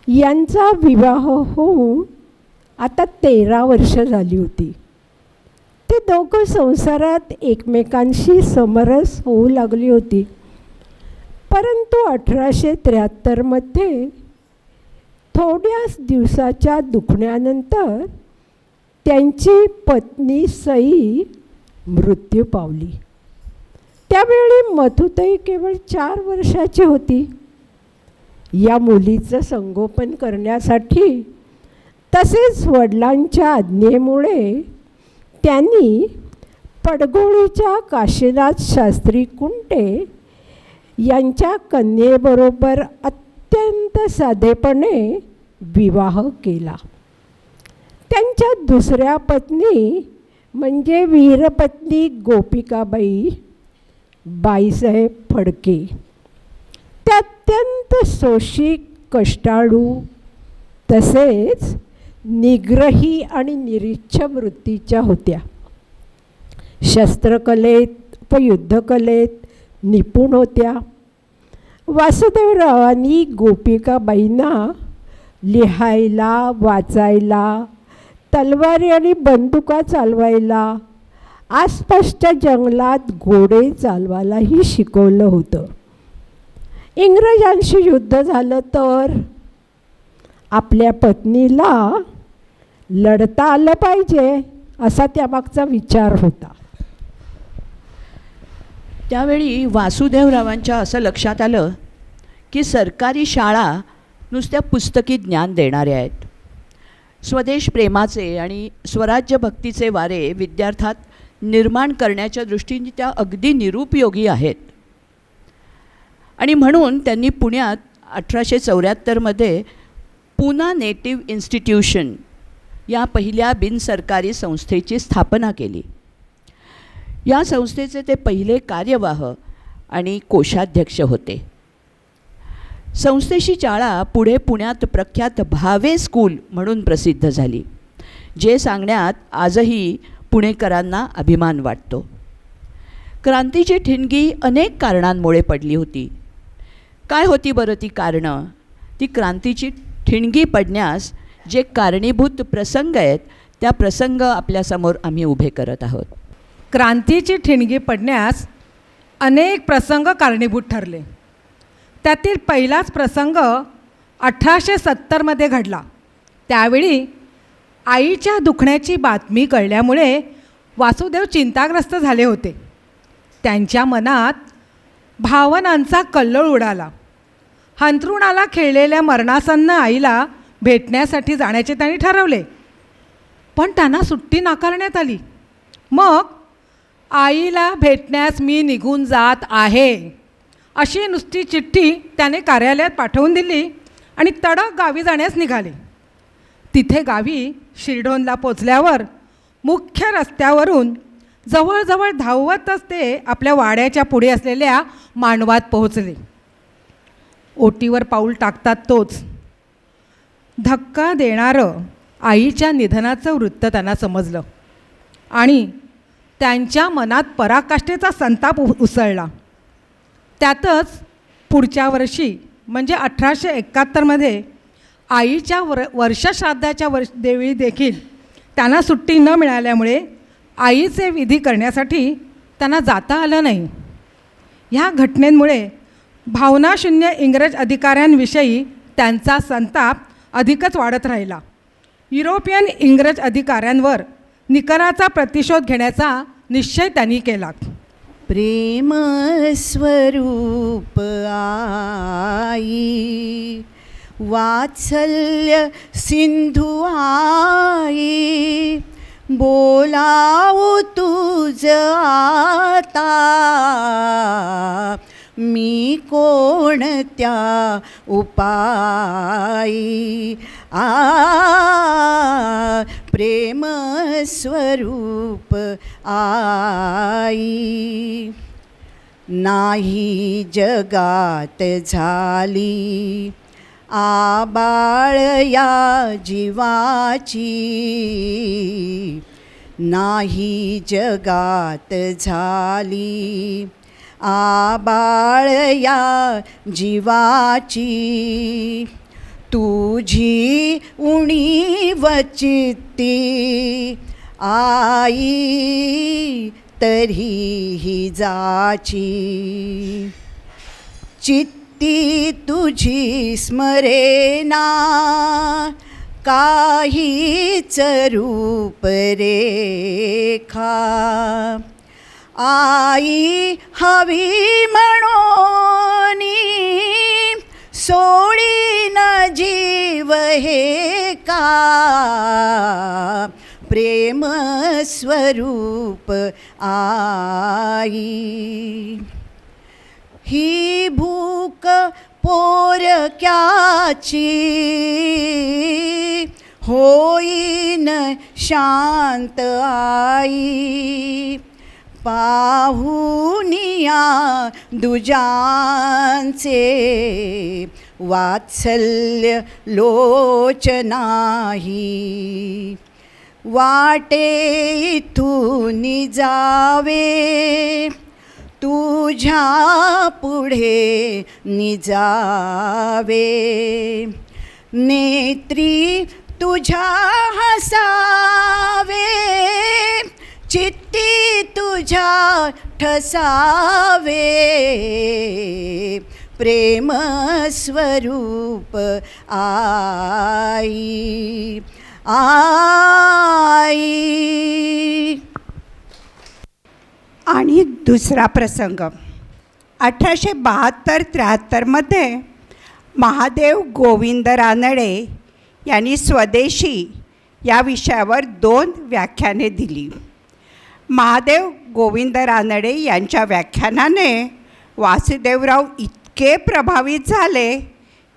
यांचा विवाह होऊन आता 13 वर्ष झाली होती. ते दोघं संसारात एकमेकांशी समरस होऊ लागली होती. परंतु 1873मध्ये थोड्याच दिवसाच्या दुखण्यानंतर त्यांची पत्नी सई मृत्यू पावली. त्यावेळी मथुताई केवळ 4 वर्षाची होती. या मुलीचं संगोपन करण्यासाठी तसेच वडिलांच्या आज्ञेमुळे त्यांनी पडगोळीच्या काशीनाथ शास्त्री कुंटे यांच्या कन्येबरोबर अत्यंत साधेपणे विवाह केला. त्यांच्या दुसऱ्या पत्नी म्हणजे वीरपत्नी गोपिकाबाई बाईसाहेब फडके. त्या अत्यंत शोषित, कष्टाळू तसेच निग्रही आणि निरीच्छ वृत्तीच्या होत्या. शस्त्रकलेत व युद्धकलेत निपुण होत्या. वासुदेवरावांनी गोपिकाबाईंना लिहायला, वाचायला, तलवारी आणि बंदुका चालवायला, आसपासच्या जंगलात घोडे चालवायलाही शिकवलं होतं. इंग्रजांशी युद्ध झालं तर आपल्या पत्नीला लढता आलं पाहिजे असा त्यामागचा विचार होता. त्यावेळी वासुदेवरावांच्या असं लक्षात आलं की सरकारी शाळा नुसत्या पुस्तकी ज्ञान देणाऱ्या आहेत. स्वदेश प्रेमाचे आणि स्वराज्य भक्तीचे वारे विद्यार्थ्यात निर्माण करण्याच्या दृष्टीने त्या अगदी निरुपयोगी आहेत. आणि म्हणून त्यांनी पुण्यात 1874मध्ये पुना नेटिव्ह इन्स्टिट्यूशन या पहिल्या बिनसरकारी संस्थेची स्थापना केली. या संस्थेचे ते पहिले कार्यवाह आणि कोषाध्यक्ष होते. संस्थेची शाळा पुढे पुण्यात प्रख्यात भावे स्कूल म्हणून प्रसिद्ध झाली, जे सांगण्यात आजही पुणेकरांना अभिमान वाटतो. क्रांतीची ठिणगी अनेक कारणांमुळे पडली होती. काय होती बरं ती कारणं? ती क्रांतीची ठिणगी पडण्यास जे कारणीभूत प्रसंग आहेत त्या प्रसंग आपल्यासमोर आम्ही उभे करत आहोत. क्रांतीची ठिणगी पडण्यास अनेक प्रसंग कारणीभूत ठरले. त्यातील पहिलाच प्रसंग 1870मध्ये घडला. त्यावेळी आईच्या दुखण्याची बातमी कळल्यामुळे वासुदेव चिंताग्रस्त झाले होते. त्यांच्या मनात भावनांचा कल्लोळ उडाला. अंथरुणाला खेळलेल्या मरणासन्न आईला भेटण्यासाठी जाण्याचे त्यांनी ठरवले, पण त्यांना सुट्टी नाकारण्यात आली. मग आईला भेटण्यास मी निघून जात आहे अशी नुसती चिठ्ठी त्याने कार्यालयात पाठवून दिली आणि तडक गावी जाण्यास निघाले. तिथे गावी शिरढोणला पोचल्यावर मुख्य रस्त्यावरून जवळजवळ धावतच ते आपल्या वाड्याच्या पुढे असलेल्या मांडवात पोहोचले. ओटीवर पाऊल टाकतात तोच धक्का देणारं आईच्या निधनाचं वृत्त त्यांना समजलं आणि त्यांच्या मनात पराकाष्ठेचा संताप उसळला. त्यातच पुढच्या वर्षी म्हणजे 1871मध्ये आईच्या वर्षश्राद्धाच्या देवी देखील त्यांना सुट्टी न मिळाल्यामुळे आईचे विधी करण्यासाठी त्यांना जाता आलं नाही. ह्या घटनेमुळे भावनाशून्य इंग्रज अधिकाऱ्यांविषयी त्यांचा संताप अधिकच वाढत राहिला. युरोपियन इंग्रज अधिकाऱ्यांवर निकराचा प्रतिशोध घेण्याचा निश्चय त्यांनी केला. प्रेम स्वरूप आई, वात्सल्य सिंधू आई, बोलावू तुझ आता मी कोणत्या उपाई. प्रेम स्वरूप आई, नाही जगात झाली आबाळ या जीवाची, नाही जगात झाली आबाळ या जीवाची. तुझी उणीव चित्ती आई तरीही जाची, चित्ती ती तुझी स्मरेना, काहीच रूप रेखा. आई हवी म्हणोनी सोडीन जीव हे का, प्रेम स्वरूप आई. ही भूक पोरक्याची होईन शांत आई. पाहुनिया दुजांचे वात्सल्य लोचनाही. वाटे इथून जावे तुझ्या पुढे निजावे. नेत्री तुझ्या हसावे, चित्ती तुझ्या ठसावे. प्रेम स्वरूप आई. आई. आणि दुसरा प्रसंग 1872-73मध्ये महादेव गोविंद रानडे यांनी स्वदेशी या विषयावर 2 व्याख्याने दिली. महादेव गोविंद रानडे यांच्या व्याख्यानाने वासुदेवराव इतके प्रभावित झाले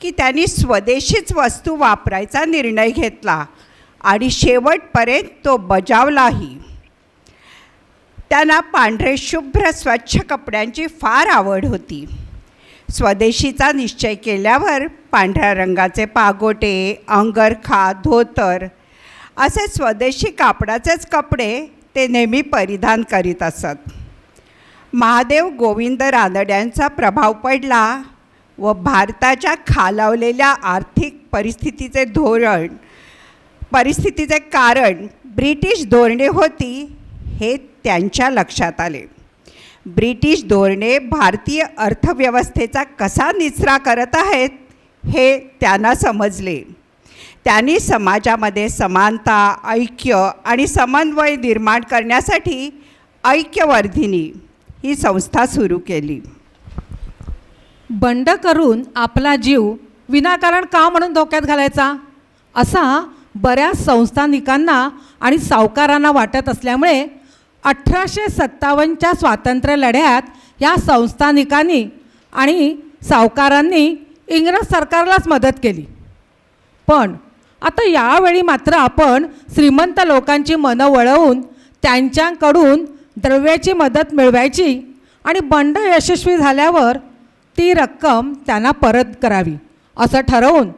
की त्यांनी स्वदेशीच वस्तू वापरायचा निर्णय घेतला आणि शेवटपर्यंत तो बजावलाही. त्यांना पांढरे शुभ्र स्वच्छ कपड्यांची फार आवड होती. स्वदेशीचा निश्चय केल्यावर पांढऱ्या रंगाचे पागोटे, अंगरखा, धोतर असे स्वदेशी कापडाचेच कपडे ते नेहमी परिधान करीत असत. महादेव गोविंद रानड्यांचा प्रभाव पडला व भारताच्या खालावलेल्या आर्थिक परिस्थितीचे कारण ब्रिटिश धोरणे होती हे त्यांच्या लक्षात आले. ब्रिटिश धोरणे भारतीय अर्थव्यवस्थेचा कसा निचरा करत आहेत हे त्यांना समजले. त्यांनी समाजामध्ये समानता, ऐक्य आणि समन्वय निर्माण करण्यासाठी ऐक्यवर्धिनी ही संस्था सुरू केली. बंड करून आपला जीव विनाकारण का म्हणून धोक्यात घालायचा असा बऱ्याच संस्थानिकांना आणि सावकारांना वाटत असल्यामुळे 1857च्या स्वातंत्र्य लढ्यात या संस्थानिकांनी आणि सावकारांनी इंग्रज सरकारलाच मदत केली. पण आता यावेळी मात्र आपण श्रीमंत लोकांची मनं वळवून त्यांच्याकडून द्रव्याची मदत मिळवायची आणि बंड यशस्वी झाल्यावर ती रक्कम त्यांना परत करावी असं ठरवून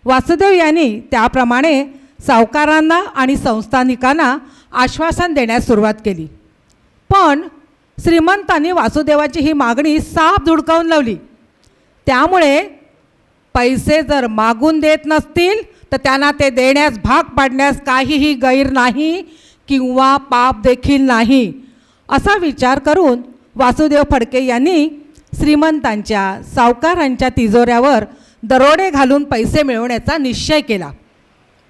वासुदेव यांनी त्याप्रमाणे सावकारांना आणि संस्थानिकांना आश्वासन देण्यास सुरुवात केली. पण श्रीमंतांनी वासुदेवाची ही मागणी साफ धुडकावून लावली. त्यामुळे पैसे जर मागून देत नसतील तर त्यांना ते देण्यास भाग पाडण्यास काहीही गैर नाही किंवा पाप देखील नाही असा विचार करून वासुदेव फडके यांनी श्रीमंतांच्या सावकारांच्या तिजोऱ्यावर दरोडे घालून पैसे मिळवण्याचा निश्चय केला.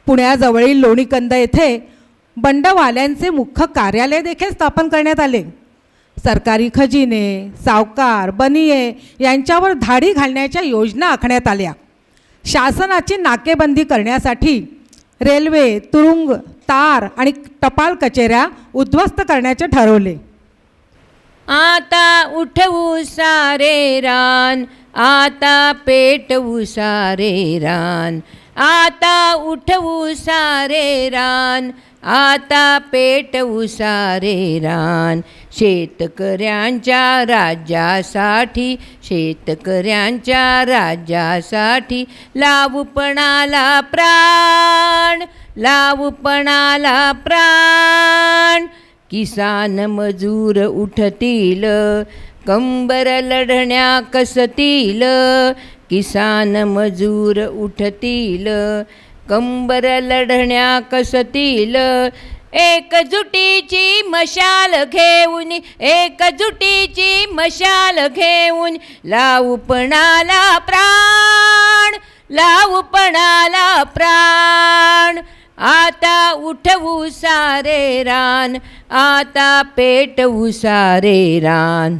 पुण्याजवळील लोणीकंद येथे बंडवाल्यांचे मुख्य कार्यालय देखील स्थापन करण्यात आले. सरकारी खजिने, सावकार, बनिये यांच्यावर धाडी घालण्याच्या योजना आखण्यात आल्या. शासनाची नाकेबंदी करण्यासाठी रेल्वे, तुरुंग, तार आणि टपाल कचेऱ्या उद्ध्वस्त करण्याचे ठरवले. आता उठवू सारे रान, आता पेटवू सारे रान. आता उठवू सारे रान, आता पेटवू सारे रान. शेतकऱ्यांच्या राज्यासाठी, शेतकऱ्यांच्या राज्यासाठी लावू पणाला प्राण, लावू पणाला प्राण. किसान मजूर उठतील, कंबर लढण्या कसतील. किसान मजूर उठतील, कंबर लढण्या कसतील. एकजुटीची मशाल घेऊन, एकजुटीची मशाल घेऊन, लावू पणाला प्राण, लावू पणाला प्राण. आता उठवू सारे रान, आता पेटवू सारे रान.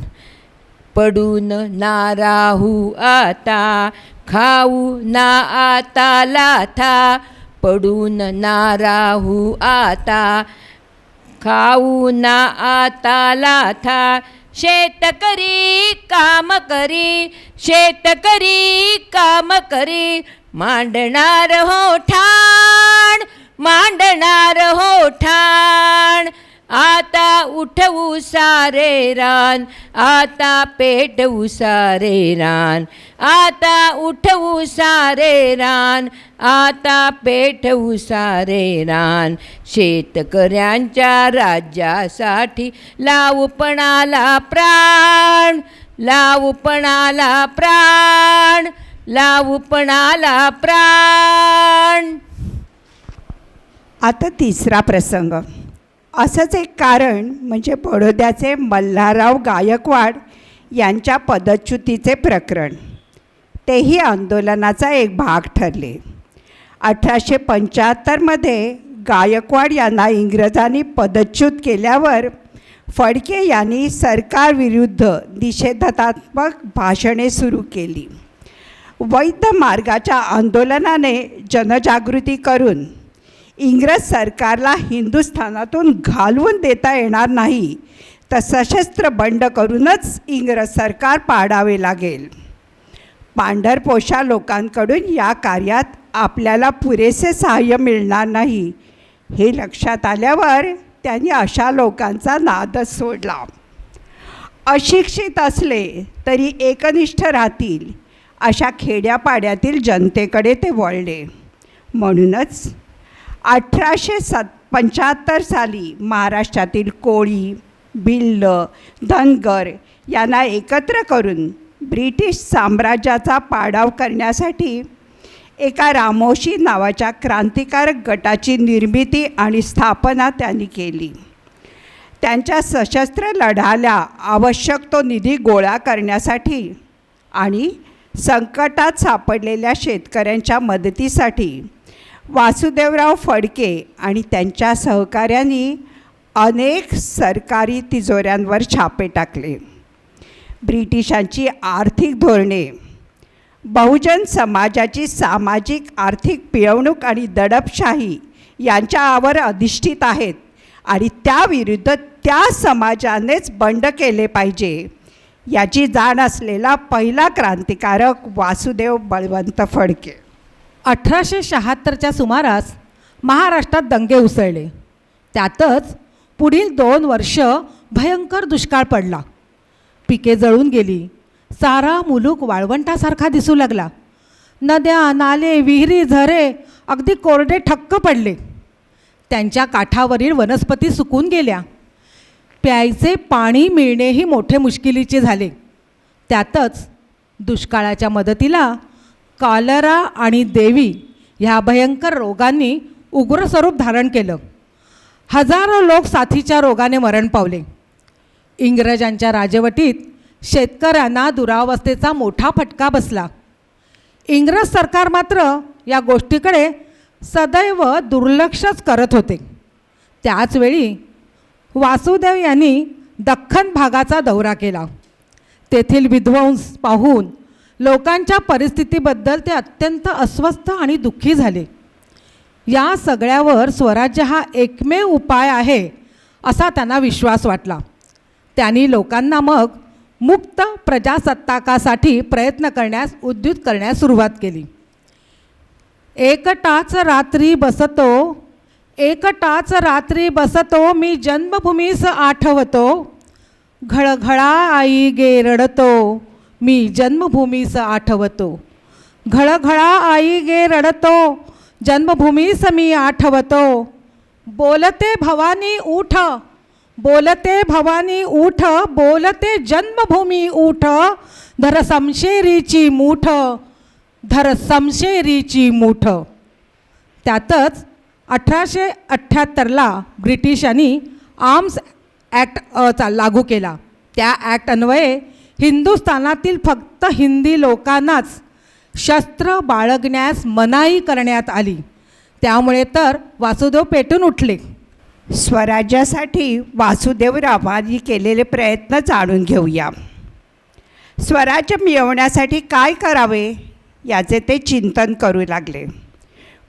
पडून ना राहू आता, खाऊ ना आता लाथा. पडून ना राहू आता, खाऊ ना आता लाथा. शेतकरी काम करी, शेतकरी काम करी, मांडणार हो ठाण, मांडणार हो ठाण. आता उठवू सारे रान, आता पेटवू सारे रान. आता उठवू सारे रान, आता पेटवू सारे रान. शेतकऱ्यांच्या राज्यासाठी लावू पणाला प्राण, लावू पणाला प्राण, लावू पणाला प्राण. आता तिसरा प्रसंग. असंच एक कारण म्हणजे बडोद्याचे मल्हारराव गायकवाड यांच्या पदच्युतीचे प्रकरण. तेही आंदोलनाचा एक भाग ठरले. 1875मध्ये गायकवाड यांना इंग्रजांनी पदच्युत केल्यावर फडके यांनी सरकारविरुद्ध निषेधात्मक भाषणे सुरू केली. वैध मार्गाच्या आंदोलनाने जनजागृती करून इंग्रज सरकारला हिंदुस्थानातून घालवून देता येणार नाही, तर सशस्त्र बंड करूनच इंग्रज सरकार पाडावे लागेल. पांढरपोशा लोकांकडून या कार्यात आपल्याला पुरेसे सहाय्य मिळणार नाही हे लक्षात आल्यावर त्यांनी अशा लोकांचा नादच सोडला. अशिक्षित असले तरी एकनिष्ठ राहतील अशा खेड्यापाड्यातील जनतेकडे ते वळले. म्हणूनच 1875 साली महाराष्ट्रातील कोळी, भिल्ल, धनगर यांना एकत्र करून ब्रिटिश साम्राज्याचा पाडाव करण्यासाठी एका रामोशी नावाच्या क्रांतिकारक गटाची निर्मिती आणि स्थापना त्यांनी केली. त्यांच्या सशस्त्र लढ्याला आवश्यक तो निधी गोळा करण्यासाठी आणि संकटात सापडलेल्या शेतकऱ्यांच्या मदतीसाठी वासुदेवराव फडके आणि त्यांच्या सहकाऱ्यांनी अनेक सरकारी तिजोऱ्यांवर छापे टाकले. ब्रिटिशांची आर्थिक धोरणे बहुजन समाजाची सामाजिक आर्थिक पिळवणूक आणि दडपशाही यांच्यावर अधिष्ठित आहेत आणि त्याविरुद्ध त्या समाजानेच बंड केले पाहिजे याची जाण असलेला पहिला क्रांतिकारक वासुदेव बळवंत फडके. 1876च्या सुमारास महाराष्ट्रात दंगे उसळले. त्यातच पुढील 2 वर्ष भयंकर दुष्काळ पडला. पिके जळून गेली. सारा मुलूक वाळवंटासारखा दिसू लागला. नद्या, नाले, विहिरी, झरे अगदी कोरडे ठक्क पडले. त्यांच्या काठावरील वनस्पती सुकून गेल्या. प्यायचे पाणी मिळणेही मोठे मुश्किलीचे झाले. त्यातच दुष्काळाच्या मदतीला कॉलरा आणि देवी ह्या भयंकर रोगांनी उग्र स्वरूप धारण केलं. हजारो लोक साथीच्या रोगाने मरण पावले. इंग्रजांच्या राजवटीत शेतकऱ्यांना दुरावस्थेचा मोठा फटका बसला. इंग्रज सरकार मात्र या गोष्टीकडे सदैव दुर्लक्षच करत होते. त्याचवेळी वासुदेव यांनी दख्खन भागाचा दौरा केला. तेथील विध्वंस पाहून लोकांच्या परिस्थितीबद्दल ते अत्यंत अस्वस्थ आणि दुःखी झाले. या सगळ्यावर स्वराज्य हा एकमेव उपाय आहे असा त्यांना विश्वास वाटला. त्यांनी लोकांना मग मुक्त प्रजासत्ताकासाठी प्रयत्न करण्यास उद्युत करण्यास सुरुवात केली. एकटाच रात्री बसतो, एकटाच रात्री बसतो, मी जन्मभूमीस आठवतो. घळघळा आई गे रडतो, मी जन्मभूमीस आठवतो. घळघळा आई गे रडतो, जन्मभूमीस मी आठवतो. बोलते भवानी उठ, बोलते भवानी उठ, बोलते जन्मभूमी उठ. धर समशेरीची मूठ, धर समशेरीची मूठ. त्यातच 1878ला ब्रिटिशांनी आर्म्स ॲक्ट लागू केला. त्या ॲक्ट अन्वये हिंदुस्थानातील फक्त हिंदी लोकांनाच शस्त्र बाळगण्यास मनाई करण्यात आली. त्यामुळे तर वासुदेव पेटून उठले. स्वराज्यासाठी वासुदेवरावांनी केलेले प्रयत्न जाणून घेऊया. स्वराज्य मिळवण्यासाठी काय करावे याचे ते चिंतन करू लागले.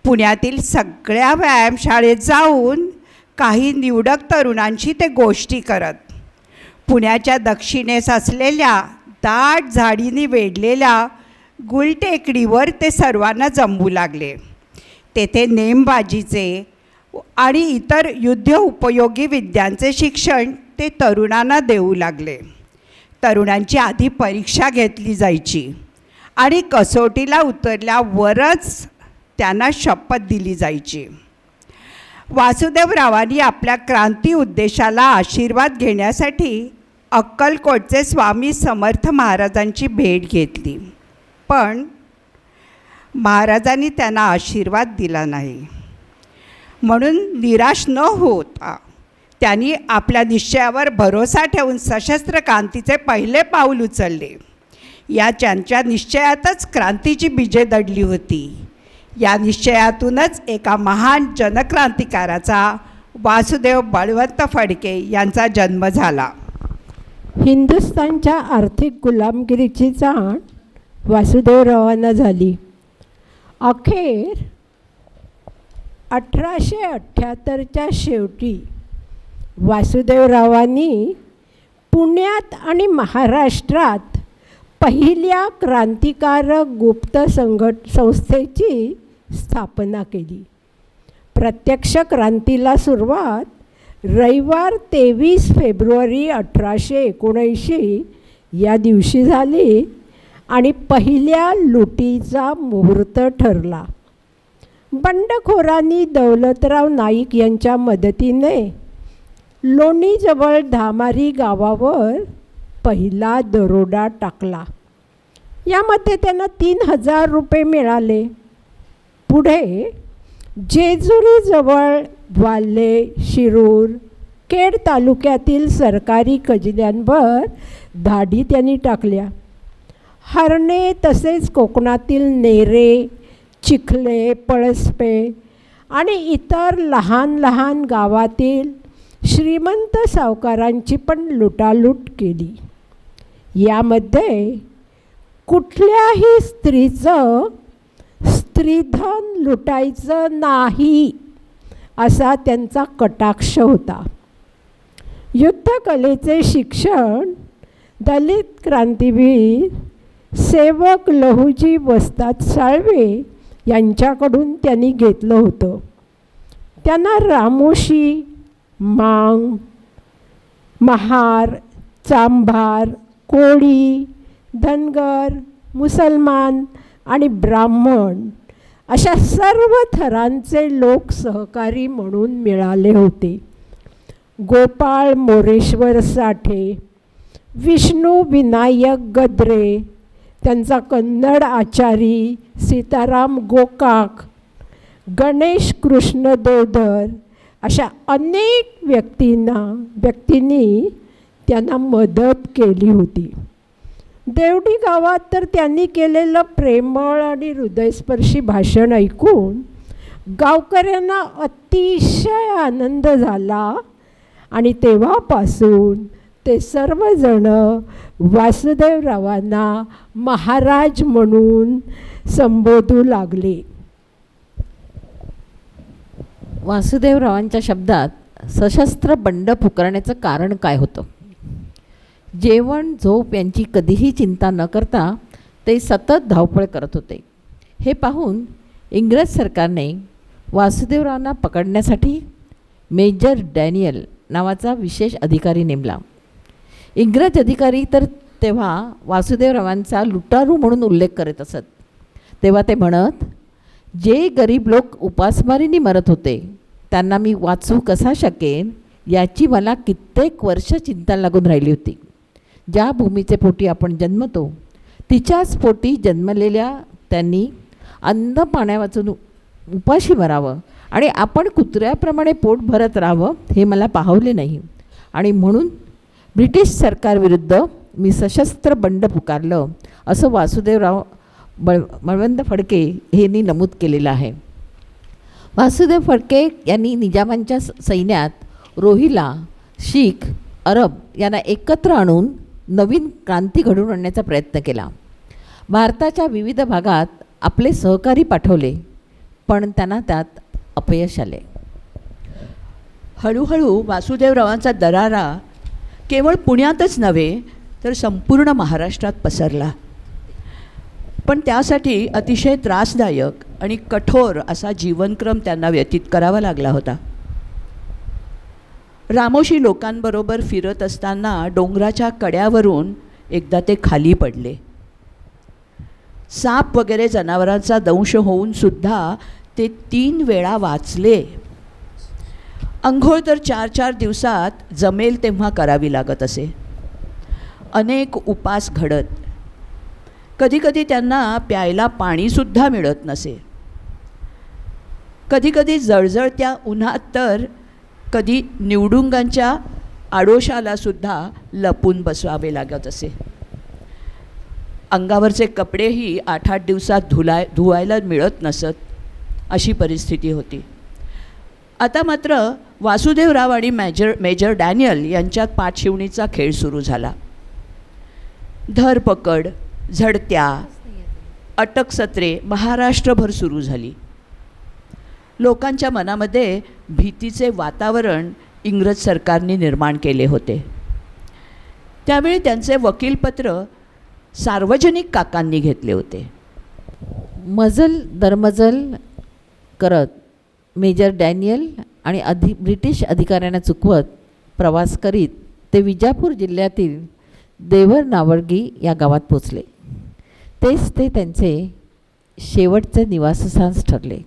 पुण्यातील सगळ्या व्यायामशाळेत जाऊन काही निवडक तरुणांशी ते गोष्टी करत. पुण्याच्या दक्षिणेस असलेल्या दाट झाडीने वेढलेल्या गुलटेकडीवर ते सर्वांना जमवू लागले. तेथे नेमबाजीचे आणि इतर युद्ध उपयोगी विद्यांचे शिक्षण ते तरुणांना देऊ लागले. तरुणांची आधी परीक्षा घेतली जायची आणि कसोटीला उतरल्यावरच त्यांना शपथ दिली जायची. वासुदेवरावांनी आपल्या क्रांती उद्देशाला आशीर्वाद घेण्यासाठी अक्कलकोटचे स्वामी समर्थ महाराजांची भेट घेतली. पण महाराजांनी त्यांना आशीर्वाद दिला नाही. म्हणून निराश न होता त्यांनी आपल्या निश्चयावर भरोसा ठेवून सशस्त्र क्रांतीचे पहिले पाऊल उचलले. या त्यांच्या निश्चयातच क्रांतीची बीजे दडली होती. या निश्चयातूनच एका महान जनक्रांतिकाराचा वासुदेव बळवंत फडके यांचा जन्म झाला. हिंदुस्थानच्या आर्थिक गुलामगिरीची जाण वासुदेवरावांना झाली. अखेर 1878च्या शेवटी वासुदेवरावांनी पुण्यात आणि महाराष्ट्रात पहिल्या क्रांतिकारक गुप्त संस्थेची स्थापना केली. प्रत्यक्ष क्रांतीला सुरुवात रविवार 23 फेब्रुवारी 1879 या दिवशी झाली आणि पहिल्या लुटीचा मुहूर्त ठरला. बंडखोरांनी दौलतराव नाईक यांच्या मदतीने लोणीजवळ धामारी गावावर पहिला दरोडा टाकला. यामध्ये त्यांना 3000 रुपये मिळाले. पुढे जेजुरीजवळ वाल्हे, शिरूर, केड तालुक्यातील सरकारी खजिन्यांवर धाडी त्यांनी टाकल्या. हरणे तसेच कोकणातील नेरे, चिखले, पळसपे आणि इतर लहान लहान गावातील श्रीमंत सावकारांची पण लुटालूट केली. यामध्ये कुठल्याही स्त्रीचं स्त्रीधन लुटायचं नाही असा त्यांचा कटाक्ष होता. युद्धकलेचे शिक्षण दलित क्रांतीवीर सेवक लहुजी वस्ताद साळवे यांच्याकडून त्यांनी घेतलं होतं. त्यांना रामोशी, मांग, महार, चांभार, कोळी, धनगर, मुसलमान आणि ब्राह्मण अशा सर्व थरांचे लोक सहकारी म्हणून मिळाले होते. गोपाळ मोरेश्वर साठे, विष्णू विनायक गद्रे, त्यांचा कन्नड आचारी सीताराम गोकाक, गणेश कृष्ण देवधर अशा अनेक व्यक्तींनी त्यांना मदत केली होती. देवडी गावात तर त्यांनी केलेलं प्रेमळ आणि हृदयस्पर्शी भाषण ऐकून गावकऱ्यांना अतिशय आनंद झाला आणि तेव्हापासून ते सर्वजण वासुदेवरावांना महाराज म्हणून संबोधू लागले. वासुदेवरावांच्या शब्दात सशस्त्र बंड पुकारण्याचं कारण काय होतं? जेवण झोप यांची कधीही चिंता न करता ते सतत धावपळ करत होते. हे पाहून इंग्रज सरकारने वासुदेवरावांना पकडण्यासाठी मेजर डॅनियल नावाचा विशेष अधिकारी नेमला. इंग्रज अधिकारी तर तेव्हा वासुदेवरावांचा लुटारू म्हणून उल्लेख करत असत. तेव्हा ते म्हणत, जे गरीब लोक उपासमारीने मरत होते त्यांना मी वाचू कसा शकेन याची मला कित्येक वर्ष चिंता लागून राहिली होती. ज्या भूमीचे पोटी आपण जन्मतो तिच्याच पोटी जन्मलेल्या त्यांनी अन्न पाण्या वाचून उपाशी मरावं आणि आपण कुत्र्याप्रमाणे पोट भरत राहावं हे मला पाहवले नाही. आणि म्हणून ब्रिटिश सरकारविरुद्ध मी सशस्त्र बंड पुकारलं, असं वासुदेवराव बळवंत फडके यांनी नमूद केलेलं आहे. वासुदेव फडके यांनी निजामांच्या सैन्यात रोहिला, शीख, अरब यांना एकत्र आणून नवीन क्रांती घडवून आणण्याचा प्रयत्न केला. भारताच्या विविध भागात आपले सहकारी पाठवले, पण त्यांना त्यात अपयश आले. हळूहळू वासुदेवरावांचा दरारा केवळ पुण्यातच नव्हे तर संपूर्ण महाराष्ट्रात पसरला. पण त्यासाठी अतिशय त्रासदायक आणि कठोर असा जीवनक्रम त्यांना व्यतीत करावा लागला होता. रामोशी लोकांबरोबर फिरत असताना डोंगराच्या कड्यावरून एकदा ते खाली पडले. साप वगैरे जनावरांचा दंश होऊन सुद्धा ते 3 वेळा वाचले. अंघोळ तर 4-4 दिवसात जमेल तेव्हा करावी लागत असे. अनेक उपास घडत. कधीकधी त्यांना प्यायला पाणीसुद्धा मिळत नसे. कधीकधी जळजळत्या उन्हात तर कधी निवडुंगांच्या आडोशालासुद्धा लपून बसवावे लागत असे. अंगावरचे कपडेही 8-8 दिवसात धुवायला मिळत नसत, अशी परिस्थिती होती. आता मात्र वासुदेवराव आणि मेजर डॅनियल यांच्यात पाठशिवणीचा खेळ सुरू झाला. धरपकड, झडत्या, अटक सत्रे महाराष्ट्रभर सुरू झाली. लोकांच्या मनामध्ये भीतीचे वातावरण इंग्रज सरकारने निर्माण केले होते. त्यावेळी त्यांचे वकीलपत्र सार्वजनिक काकांनी घेतले होते. मजल दरमजल करत मेजर डॅनियल आणि ब्रिटिश अधिकाऱ्यांना चुकवत प्रवास करीत ते विजापूर जिल्ह्यातील देवर नावडगी या गावात पोचले. तेच ते त्यांचे शेवटचे निवासस्थान ठरले.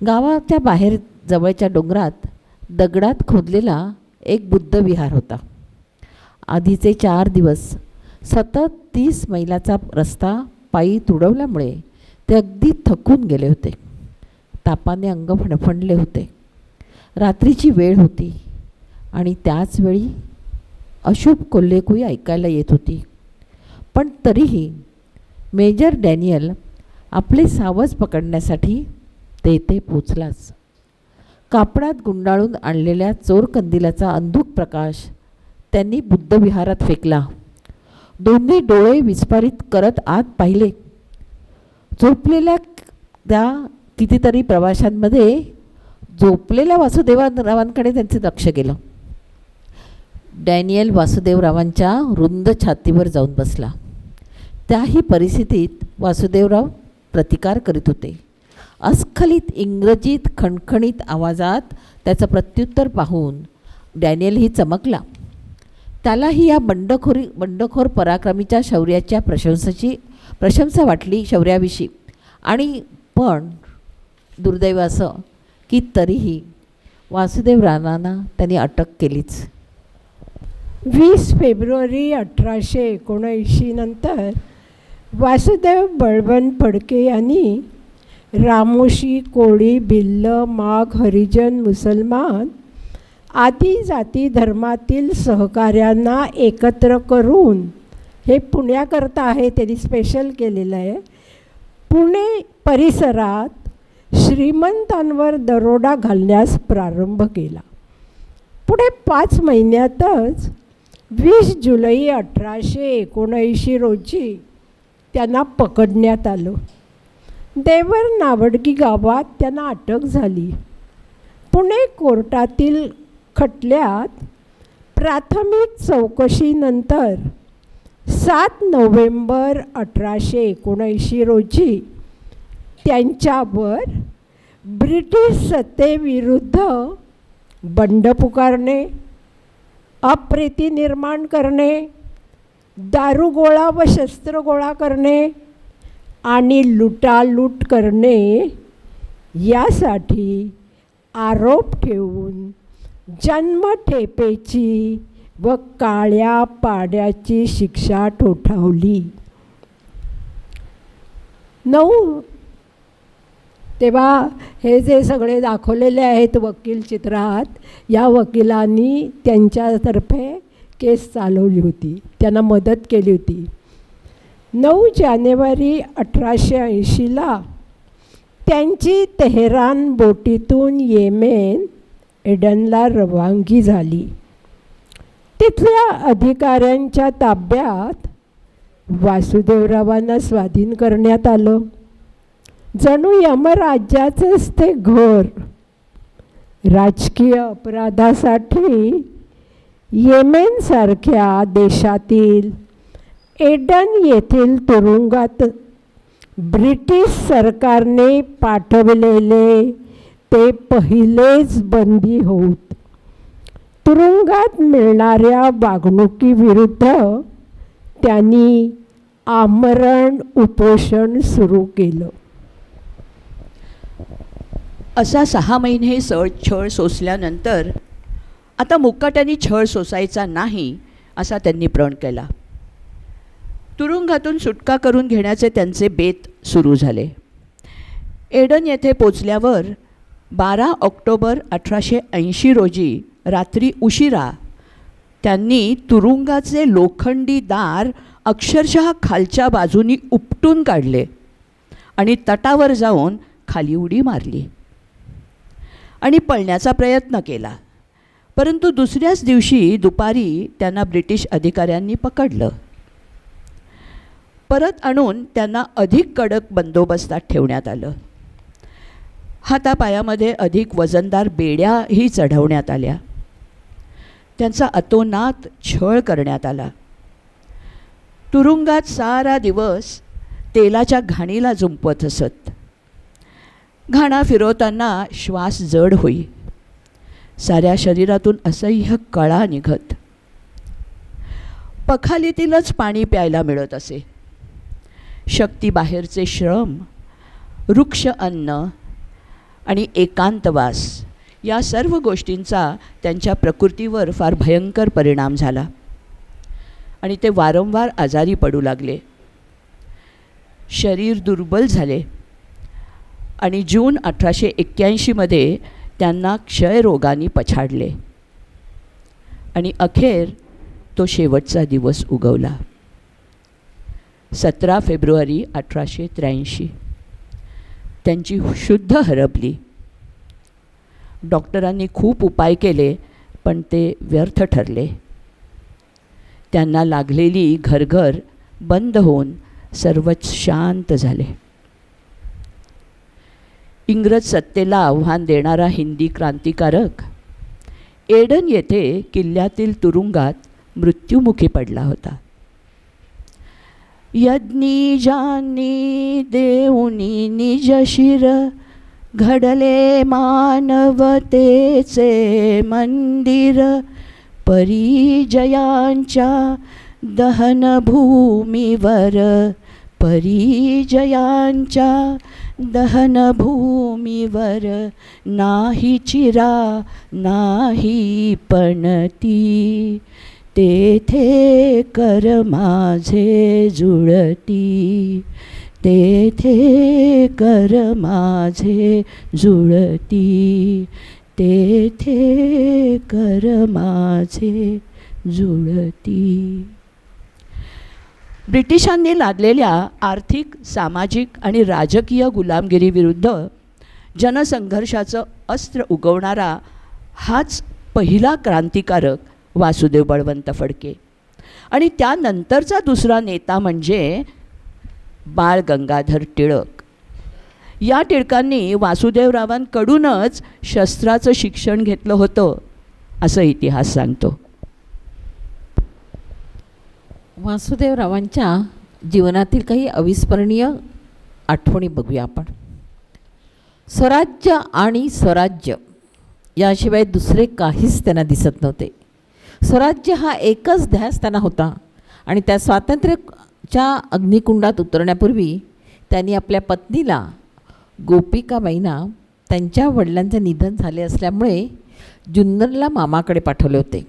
गावाच्या बाहेर जवळच्या डोंगरात दगडात खोदलेला एक बुद्धविहार होता. आधीचे 4 दिवस सतत 30 मैलाचा रस्ता पायी तुडवल्यामुळे ते अगदी थकून गेले होते. तापाने अंग फणफणले होते. रात्रीची वेळ होती आणि त्याचवेळी अशुभ कोल्हेकुई ऐकायला येत होती. पण तरीही मेजर डॅनियल आपले सावज पकडण्यासाठी तेथे पोचलाच. कापडात गुंडाळून आणलेल्या चोर कंदिलाचा अंधुक प्रकाश त्यांनी बुद्धविहारात फेकला. दोन्ही डोळे विस्फारित करत आत पाहिले. झोपलेल्या त्या कितीतरी प्रवाशांमध्ये झोपलेल्या वासुदेवरावांकडे त्यांचे लक्ष गेलं. डॅनियल वासुदेवरावांच्या रुंद छातीवर जाऊन बसला. त्याही परिस्थितीत वासुदेवराव प्रतिकार करीत होते. अस्खलित इंग्रजीत खणखणीत आवाजात त्याचं प्रत्युत्तर पाहून डॅनियलही चमकला. त्यालाही या बंडखोर पराक्रमीच्या शौर्याच्या प्रशंसा वाटली शौर्याविषयी. आणि पण दुर्दैव असं की तरीही वासुदेवरावांना त्यांनी अटक केलीच. 20 फेब्रुवारी 1879 नंतर वासुदेव बळवंत फडके यांनी रामोशी, कोळी, भिल्ल, माघ, हरिजन, मुसलमान आदी जाती धर्मातील सहकाऱ्यांना एकत्र करून, हे पुण्याकरता आहे, त्यांनी स्पेशल केलेलं आहे, पुणे परिसरात श्रीमंतांवर दरोडा घालण्यास प्रारंभ केला. पुढे 5 महिन्यातच 20 जुलै 1879 रोजी त्यांना पकडण्यात आलं. देवर नावडगी गावात त्यांना अटक झाली. पुणे कोर्टातील खटल्यात प्राथमिक चौकशीनंतर 7 नोव्हेंबर 1879 रोजी त्यांच्यावर ब्रिटिश सत्तेविरुद्ध बंड पुकारणे, अप्रीती निर्माण करणे, दारुगोळा व शस्त्र गोळा करणे आणि लुटालूट करणे यासाठी आरोप ठेवून जन्मठेपेची व काळ्या पाड्याची शिक्षा ठोठावली. तेव्हा हे जे सगळे दाखवलेले आहेत वकील चित्रात, या वकिलांनी त्यांच्यातर्फे केस चालवली होती, त्यांना मदत केली होती. 9 जानेवारी 1880ला त्यांची तेहरान बोटीतून येमेन एडनला रवानगी झाली. तिथल्या अधिकाऱ्यांच्या ताब्यात वासुदेवरावांना स्वाधीन करण्यात आलं. जणू यमराज्याचेच ते घर. राजकीय अपराधासाठी येमेनसारख्या देशातील एडन येथील तुरुंगात ब्रिटिश सरकारने पाठवलेले ते पहिलेच बंदी होत. तुरुंगात मिळणाऱ्या वागणुकीविरुद्ध त्यांनी आमरण उपोषण सुरू केलं. असा 6 महिने छळ सोसल्यानंतर आता मुकाट्याने छळ सोसायचा नाही असा त्यांनी प्रण केला. तुरुंगातून सुटका करून घेण्याचे त्यांचे बेत सुरू झाले. एडन येथे पोचल्यावर 12 ऑक्टोबर 1880 रोजी रात्री उशिरा त्यांनी तुरुंगाचे लोखंडी दार अक्षरशः खालच्या बाजूनी उपटून काढले आणि तटावर जाऊन खाली उडी मारली आणि पळण्याचा प्रयत्न केला. परंतु दुसऱ्याच दिवशी दुपारी त्यांना ब्रिटिश अधिकाऱ्यांनी पकडलं. परत आणून त्यांना अधिक कडक बंदोबस्तात ठेवण्यात आलं. हातापायामध्ये अधिक वजनदार बेड्याही चढवण्यात आल्या. त्यांचा अतोनात छळ करण्यात आला. तुरुंगात सारा दिवस तेलाच्या घाणीला जुंपत असत. घाणा फिरवताना श्वास जड होई. साऱ्या शरीरातून असह्य कळा निघत. पखालीतीलच पाणी प्यायला मिळत असे. शक्तीबाहेरचे श्रम, वृक्ष अन्न आणि एकांतवास या सर्व गोष्टींचा त्यांच्या प्रकृतीवर फार भयंकर परिणाम झाला आणि ते वारंवार आजारी पडू लागले. शरीर दुर्बल झाले आणि जून 1881 त्यांना क्षयरोगाने पछाडले आणि अखेर तो शेवटचा दिवस उगवला. 17 फेब्रुवारी 1883 त्यांची शुद्ध हरपली. डॉक्टरांनी खूप उपाय केले पण ते व्यर्थ ठरले. त्यांना लागलेली घरघर बंद होऊन सर्वच शांत झाले. इंग्रज सत्तेला आव्हान देणारा हिंदी क्रांतिकारक एडन येथे किल्ल्यातील तुरुंगात मृत्युमुखी पडला होता. यज्ञी जानी देऊनी निज शिर घडले मानवतेचे मंदिर परिजयांच्या दहनभूमीवर परिजयांच्या दहनभूमीवर नाही चिरा नाही पणती तेथे कर माझे जुळती तेथे कर माझे जुळती तेथे कर माझे जुळती. ब्रिटिशांनी लादलेल्या आर्थिक, सामाजिक आणि राजकीय गुलामगिरीविरुद्ध जनसंघर्षाचं अस्त्र उगवणारा हाच पहिला क्रांतिकारक वासुदेव बळवंत फडके. आणि त्यानंतरचा दुसरा नेता म्हणजे बाळ गंगाधर टिळक. या टिळकांनी वासुदेवरावांकडूनच शस्त्राचं शिक्षण घेतलं होतं असं इतिहास सांगतो. वासुदेवरावांच्या जीवनातील काही अविस्मरणीय आठवणी बघूया आपण. स्वराज्य आणि स्वराज्य याशिवाय दुसरे काहीच त्यांना दिसत नव्हते. स्वराज्य हा एकच ध्यास त्यांना होता आणि त्या स्वातंत्र्याच्या अग्निकुंडात उतरण्यापूर्वी त्यांनी आपल्या पत्नीला गोपिकाबाईंना त्यांच्या वडिलांचे निधन झाले असल्यामुळे जुन्नरला मामाकडे पाठवले होते.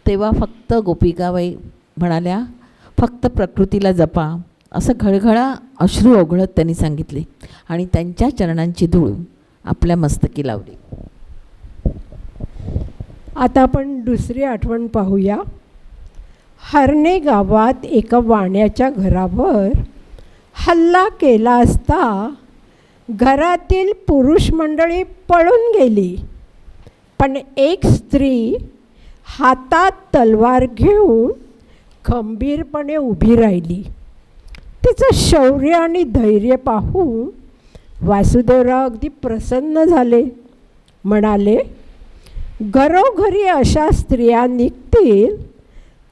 तेव्हा फक्त गोपिकाबाई म्हणाल्या, फक्त प्रकृतीला जपा असं घळघळा अश्रू ओघळत त्यांनी सांगितले आणि त्यांच्या चरणांची धूळ आपल्या मस्तकी लावली. आता आपण दुसरी आठवण पाहूया. हरणे गावात एका वाण्याच्या घरावर हल्ला केला असता घरातील पुरुष मंडळी पळून गेली, पण एक स्त्री हातात तलवार घेऊन खंबीरपणे उभी राहिली. तिचं शौर्य आणि धैर्य पाहून वासुदेवराव अगदी प्रसन्न झाले. म्हणाले, घरोघरी अशा स्त्रिया निघतील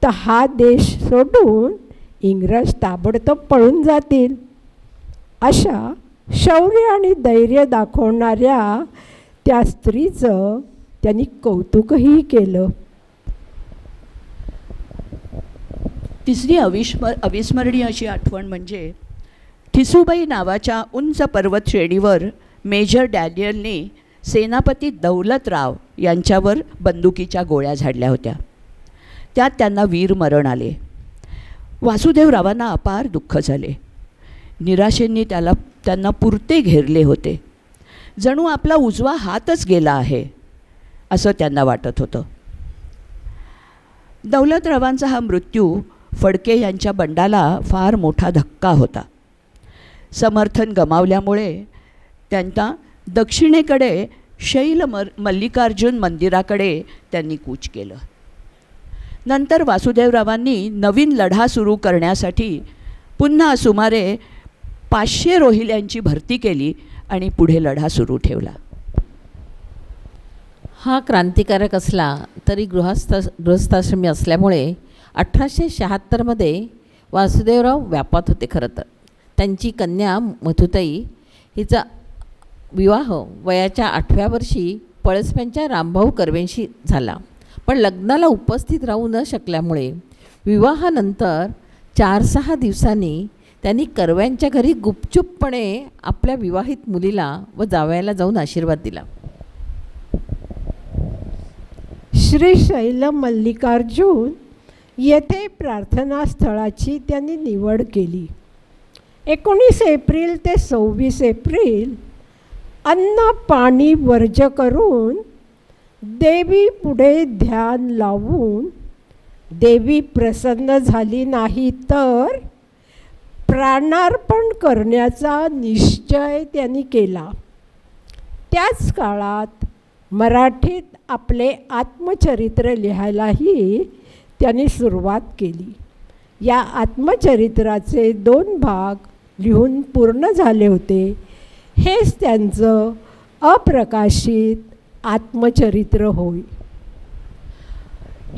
तर हा देश सोडून इंग्रज ताबडतोब पळून जातील. अशा शौर्य आणि धैर्य दाखवणाऱ्या त्या स्त्रीचं त्यांनी कौतुकही केलं. तिसरी अविस्मरणीय अशी आठवण म्हणजे ठिसूबाई नावाच्या उंच पर्वत श्रेणीवर मेजर डॅनियलने सेनापती दौलतराव यांच्यावर बंदुकीच्या गोळ्या झाडल्या होत्या. त्यात त्यांना वीरमरण आले. वासुदेवरावांना अपार दुःख झाले. निराशेंनी त्यांना पुरते घेरले होते. जणू आपला उजवा हातच गेला आहे असं त्यांना वाटत होतं. दौलतरावांचा हा मृत्यू फडके यांच्या बंडाला फार मोठा धक्का होता. समर्थन गमावल्यामुळे त्यांना दक्षिणेकडे मल्लिकार्जुन मंदिराकडे त्यांनी कूच केलं. नंतर वासुदेवरावांनी नवीन लढा सुरू करण्यासाठी पुन्हा सुमारे 500 रोहिल्यांची भरती केली आणि पुढे लढा सुरू ठेवला. हा क्रांतिकारक असला तरी गृहस्थाश्रमी असल्यामुळे 1876मध्ये वासुदेवराव व्यापात होते. खरं तर त्यांची कन्या मथुताई हिचा विवाह वयाच्या 8व्या वर्षी पळसप्यांच्या रामभाऊ कर्वेंशी झाला. पण लग्नाला उपस्थित राहू न शकल्यामुळे विवाहानंतर 4-6 दिवसांनी त्यांनी कर्व्यांच्या घरी गुपचूपपणे आपल्या विवाहित मुलीला व जावयाला जाऊन आशीर्वाद दिला. श्रीशैल मल्लिकार्जुन येथे प्रार्थनास्थळाची त्यांनी निवड केली. 19 एप्रिल ते 26 एप्रिल अन्न पाणी वर्ज करून देवी पुढे ध्यान लावून देवी प्रसन्न झाली नाही तर प्राणार्पण करण्याचा निश्चय त्यांनी केला. त्याच काळात मराठीत आपले आत्मचरित्र लिहायलाही त्यांनी सुरुवात केली. या आत्मचरित्राचे 2 भाग लिहून पूर्ण झाले होते. हेच त्यांचं अप्रकाशित आत्मचरित्र होय.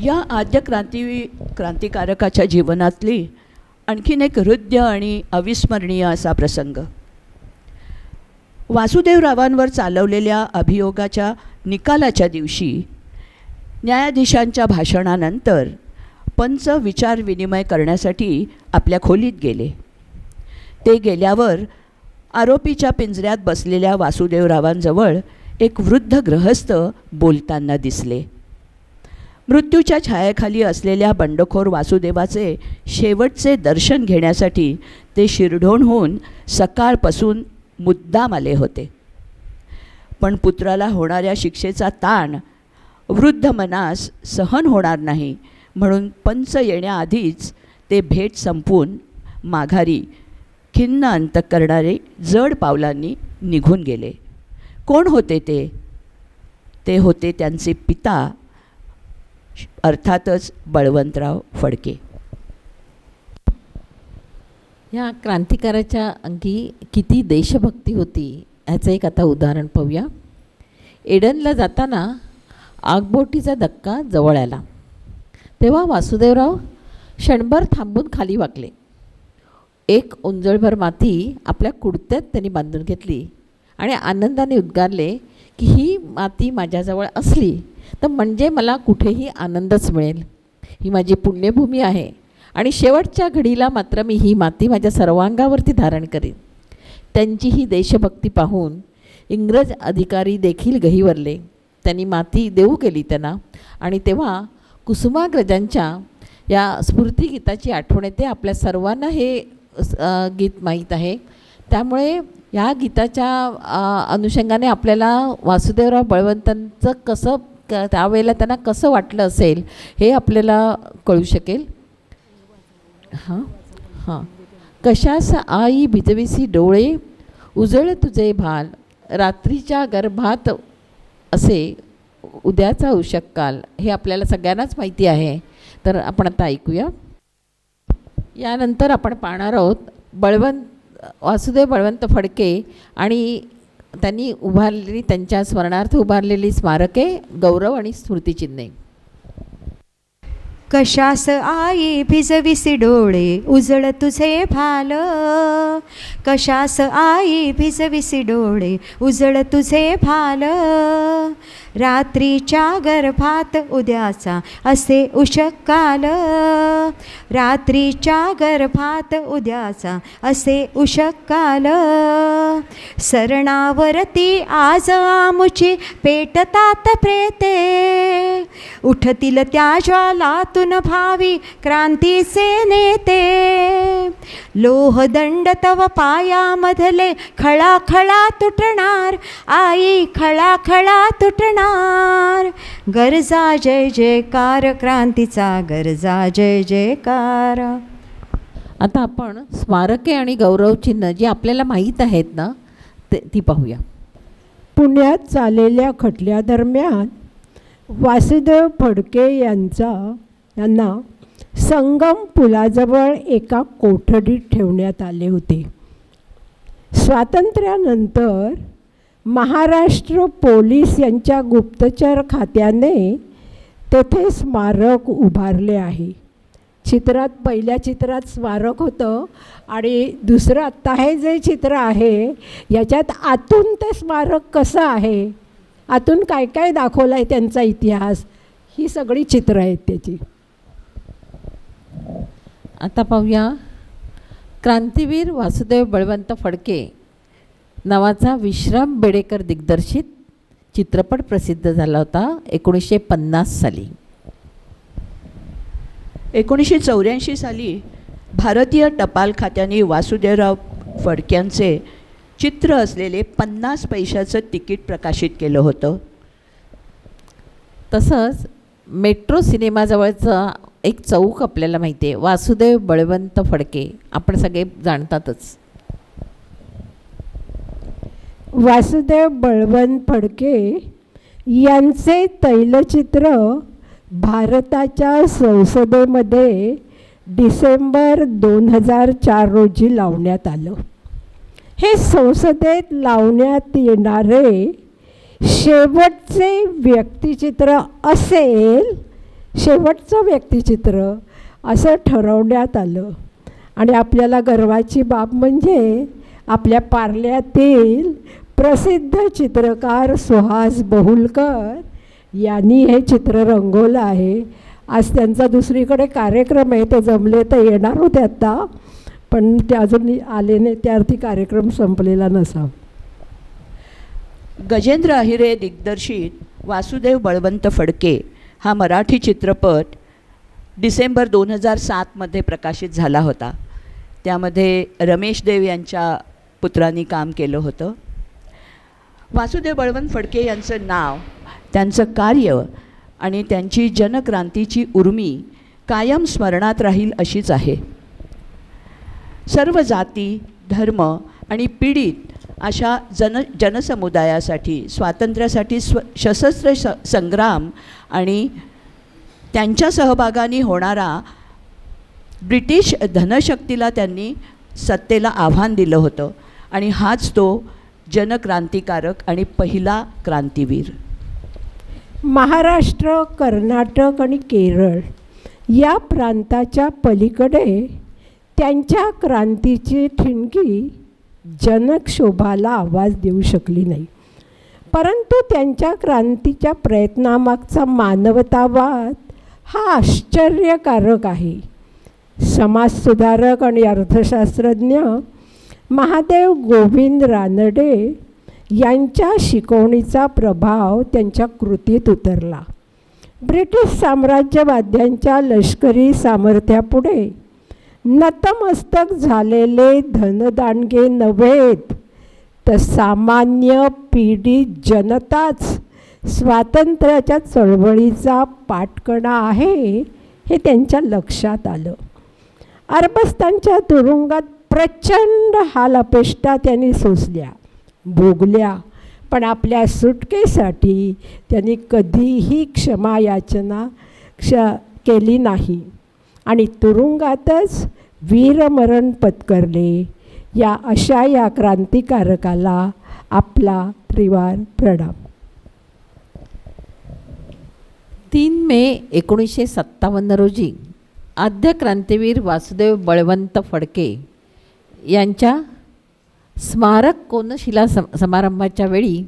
या आद्य क्रांतिकारकाच्या जीवनातली आणखीन एक हृदय आणि अविस्मरणीय असा प्रसंग. वासुदेवरावांवर चालवलेल्या अभियोगाच्या निकालाच्या दिवशी न्यायाधीशांच्या भाषणानंतर पंच विचारविनिमय करण्यासाठी आपल्या खोलीत गेले. ते गेल्यावर आरोपीच्या पिंजऱ्यात बसलेल्या वासुदेवरावांजवळ एक वृद्ध गृहस्थ बोलताना दिसले. मृत्यूच्या छायेखाली असलेल्या बंडखोर वासुदेवाचे शेवटचे दर्शन घेण्यासाठी ते शिरढोणहून सकाळपासून मुद्दाम आले होते. पण पुत्राला होणाऱ्या शिक्षेचा ताण वृद्ध मनास सहन होणार नाही म्हणून पंच येण्याआधीच ते भेट संपवून माघारी खिन्न अंतःकरणारे जड पावलांनी निघून गेले. कोण होते ते? ते होते त्यांचे पिता, अर्थातच बळवंतराव फडके. या क्रांतिकाराच्या अंगी किती देशभक्ती होती ह्याचं एक आता उदाहरण पाहूया. एडनला जाताना आगबोटीचा धक्का जवळ आला. तेव्हा वासुदेवराव क्षणभर थांबून खाली वाकले. एक ओंजळभर माती आपल्या कुडत्यात त्यांनी बांधून घेतली आणि आनंदाने उद्गारले की ही माती माझ्याजवळ असली तर म्हणजे मला कुठेही आनंदच मिळेल. ही माझी पुण्यभूमी आहे आणि शेवटच्या घडीला मात्र मी ही माती माझ्या सर्वांगावरती धारण करीन. त्यांची ही देशभक्ती पाहून इंग्रज अधिकारी देखील गहिवरले. त्यांनी माती देऊ केली त्यांना आणि तेव्हा कुसुमाग्रजांच्या या स्फूर्तिगीताची आठवण येते. आपल्या सर्वांना हे गीत माहीत आहे. त्यामुळे या गीताच्या अनुषंगाने आपल्याला वासुदेवराव बळवंतांचं कसं त्यावेळेला त्यांना कसं वाटलं असेल हे आपल्याला कळू शकेल. हां. कशास आई भिजविसी डोळे उजळ तुझे भाल रात्रीच्या गर्भात असे उद्याचा उषक्काल. हे आपल्याला सगळ्यांनाच माहिती आहे. तर आपण आता ऐकूया. यानंतर आपण पाहणार आहोत वासुदेव बळवंत फडके आणि त्यांनी उभारलेली त्यांच्या स्मरणार्थ उभारलेली स्मारके, गौरव आणि स्मृतिचिन्हे. कशास आई भिजविसी डोळे उजळ तुझे भाल कशास आई भिजविसी डोळे उजळ तुझे भाल रात्रीच्या गर्भात उद्याचा असे उषक्काल रात्रीच्या गर्भात उद्याचा असे उषक्काल सरणावरती आज आमुची पेटतात प्रेते उठतील त्या ज्वालातून भावी क्रांतीचे नेते लोहदंड तव पायामधले खळाखळा तुटणार आई खळाखळा तुटणार गरजा जय जयकार क्रांतीचा गरजा जय जयकार. आता आपण स्मारके आणि गौरव चिन्ह जी आपल्याला माहीत आहेत ना ती पाहूया. पुण्यात चाललेल्या खटल्यादरम्यान वासुदेव फडके यांना संगम पुलाजवळ एका कोठडीत ठेवण्यात आले होते. स्वातंत्र्यानंतर महाराष्ट्र पोलीस यांच्या गुप्तचर खात्याने तेथे स्मारक उभारले आहे. पहिल्या चित्रात स्मारक होतं आणि दुसरं आत्ता हे जे चित्र आहे याच्यात आतून ते स्मारक कसं आहे, आतून काय काय दाखवलं आहे त्यांचा इतिहास, ही सगळी चित्र आहेत त्याची. आता पाहूया. क्रांतीवीर वासुदेव बळवंत फडके नावाचा विश्राम बेडेकर दिग्दर्शित चित्रपट प्रसिद्ध झाला होता 1950 साली. 1984 साली भारतीय टपाल खात्याने वासुदेवराव फडक्यांचे चित्र असलेले 50 पैशाचं तिकीट प्रकाशित केलं होतं. तसंच मेट्रो सिनेमाजवळचं एक चौक आपल्याला माहिती आहे, वासुदेव बळवंत फडके, आपण सगळे जाणतातच. वासुदेव बळवंत फडके यांचे तैलचित्र भारताच्या संसदेमध्ये डिसेंबर 2004 रोजी लावण्यात आलं. हे संसदेत लावण्यात येणारे शेवटचे व्यक्तिचित्र असेल, शेवटचं व्यक्तिचित्र असं ठरवण्यात आलं. आणि आपल्याला गर्वाची बाब म्हणजे आपल्या पार्ल्यातील प्रसिद्ध चित्रकार सुहास बहुलकर यांनी हे चित्र रंगवलं आहे. आज त्यांचा दुसरीकडे कार्यक्रम आहे, ते जमले तर येणार होते आत्ता, पण ते अजून आले नाही, त्याअर्थी कार्यक्रम संपलेला नसावा. गजेंद्र अहिरे दिग्दर्शित वासुदेव बळवंत फडके हा मराठी चित्रपट डिसेंबर 2007 प्रकाशित झाला होता. त्यामध्ये रमेश देव यांच्या पुत्रांनी काम केलं होतं. वासुदेव बळवंत फडके यांचं नाव, त्यांचं कार्य आणि त्यांची जनक्रांतीची उर्मी कायम स्मरणात राहील अशीच आहे. सर्व जाती, धर्म आणि पीडित अशा जनसमुदायासाठी स्वातंत्र्यासाठी सशस्त्र संग्राम आणि त्यांच्या सहभागाने होणारा ब्रिटिश धनशक्तीला त्यांनी सत्तेला आव्हान दिलं होतं. आणि हाच तो जनक्रांतिकारक आणि पहिला क्रांतीवीर. महाराष्ट्र, कर्नाटक आणि केरळ या प्रांताच्या पलीकडे त्यांच्या क्रांतीची ठिणगी जनक्षोभाला आवाज देऊ शकली नाही. परंतु त्यांच्या क्रांतीच्या प्रयत्नामागचा मानवतावाद हा आश्चर्यकारक आहे. समाजसुधारक आणि अर्थशास्त्रज्ञ महादेव गोविंद रानडे यांच्या शिकवणीचा प्रभाव त्यांच्या कृतीत उतरला. ब्रिटिश साम्राज्यवाद्यांच्या लष्करी सामर्थ्यापुढे नतमस्तक झालेले धनदांडगे नव्हेत, तर सामान्य पीडित जनताच स्वातंत्र्याच्या चळवळीचा पाठकणा आहे हे त्यांच्या लक्षात आलं. अरबस्तानच्या तुरुंगात प्रचंड हालअपेष्टा त्यांनी सोसल्या, भोगल्या, पण आपल्या सुटकेसाठी त्यांनी कधीही क्षमायाचना केली नाही आणि तुरुंगातच वीरमरण पत्करले. या क्रांतिकारकाला आपला त्रिवार प्रणाम. 3 मे 1957 रोजी आद्य क्रांतीवीर वासुदेव बळवंत फडके यांच्या स्मारक कोनशिला समारंभाच्या वेळी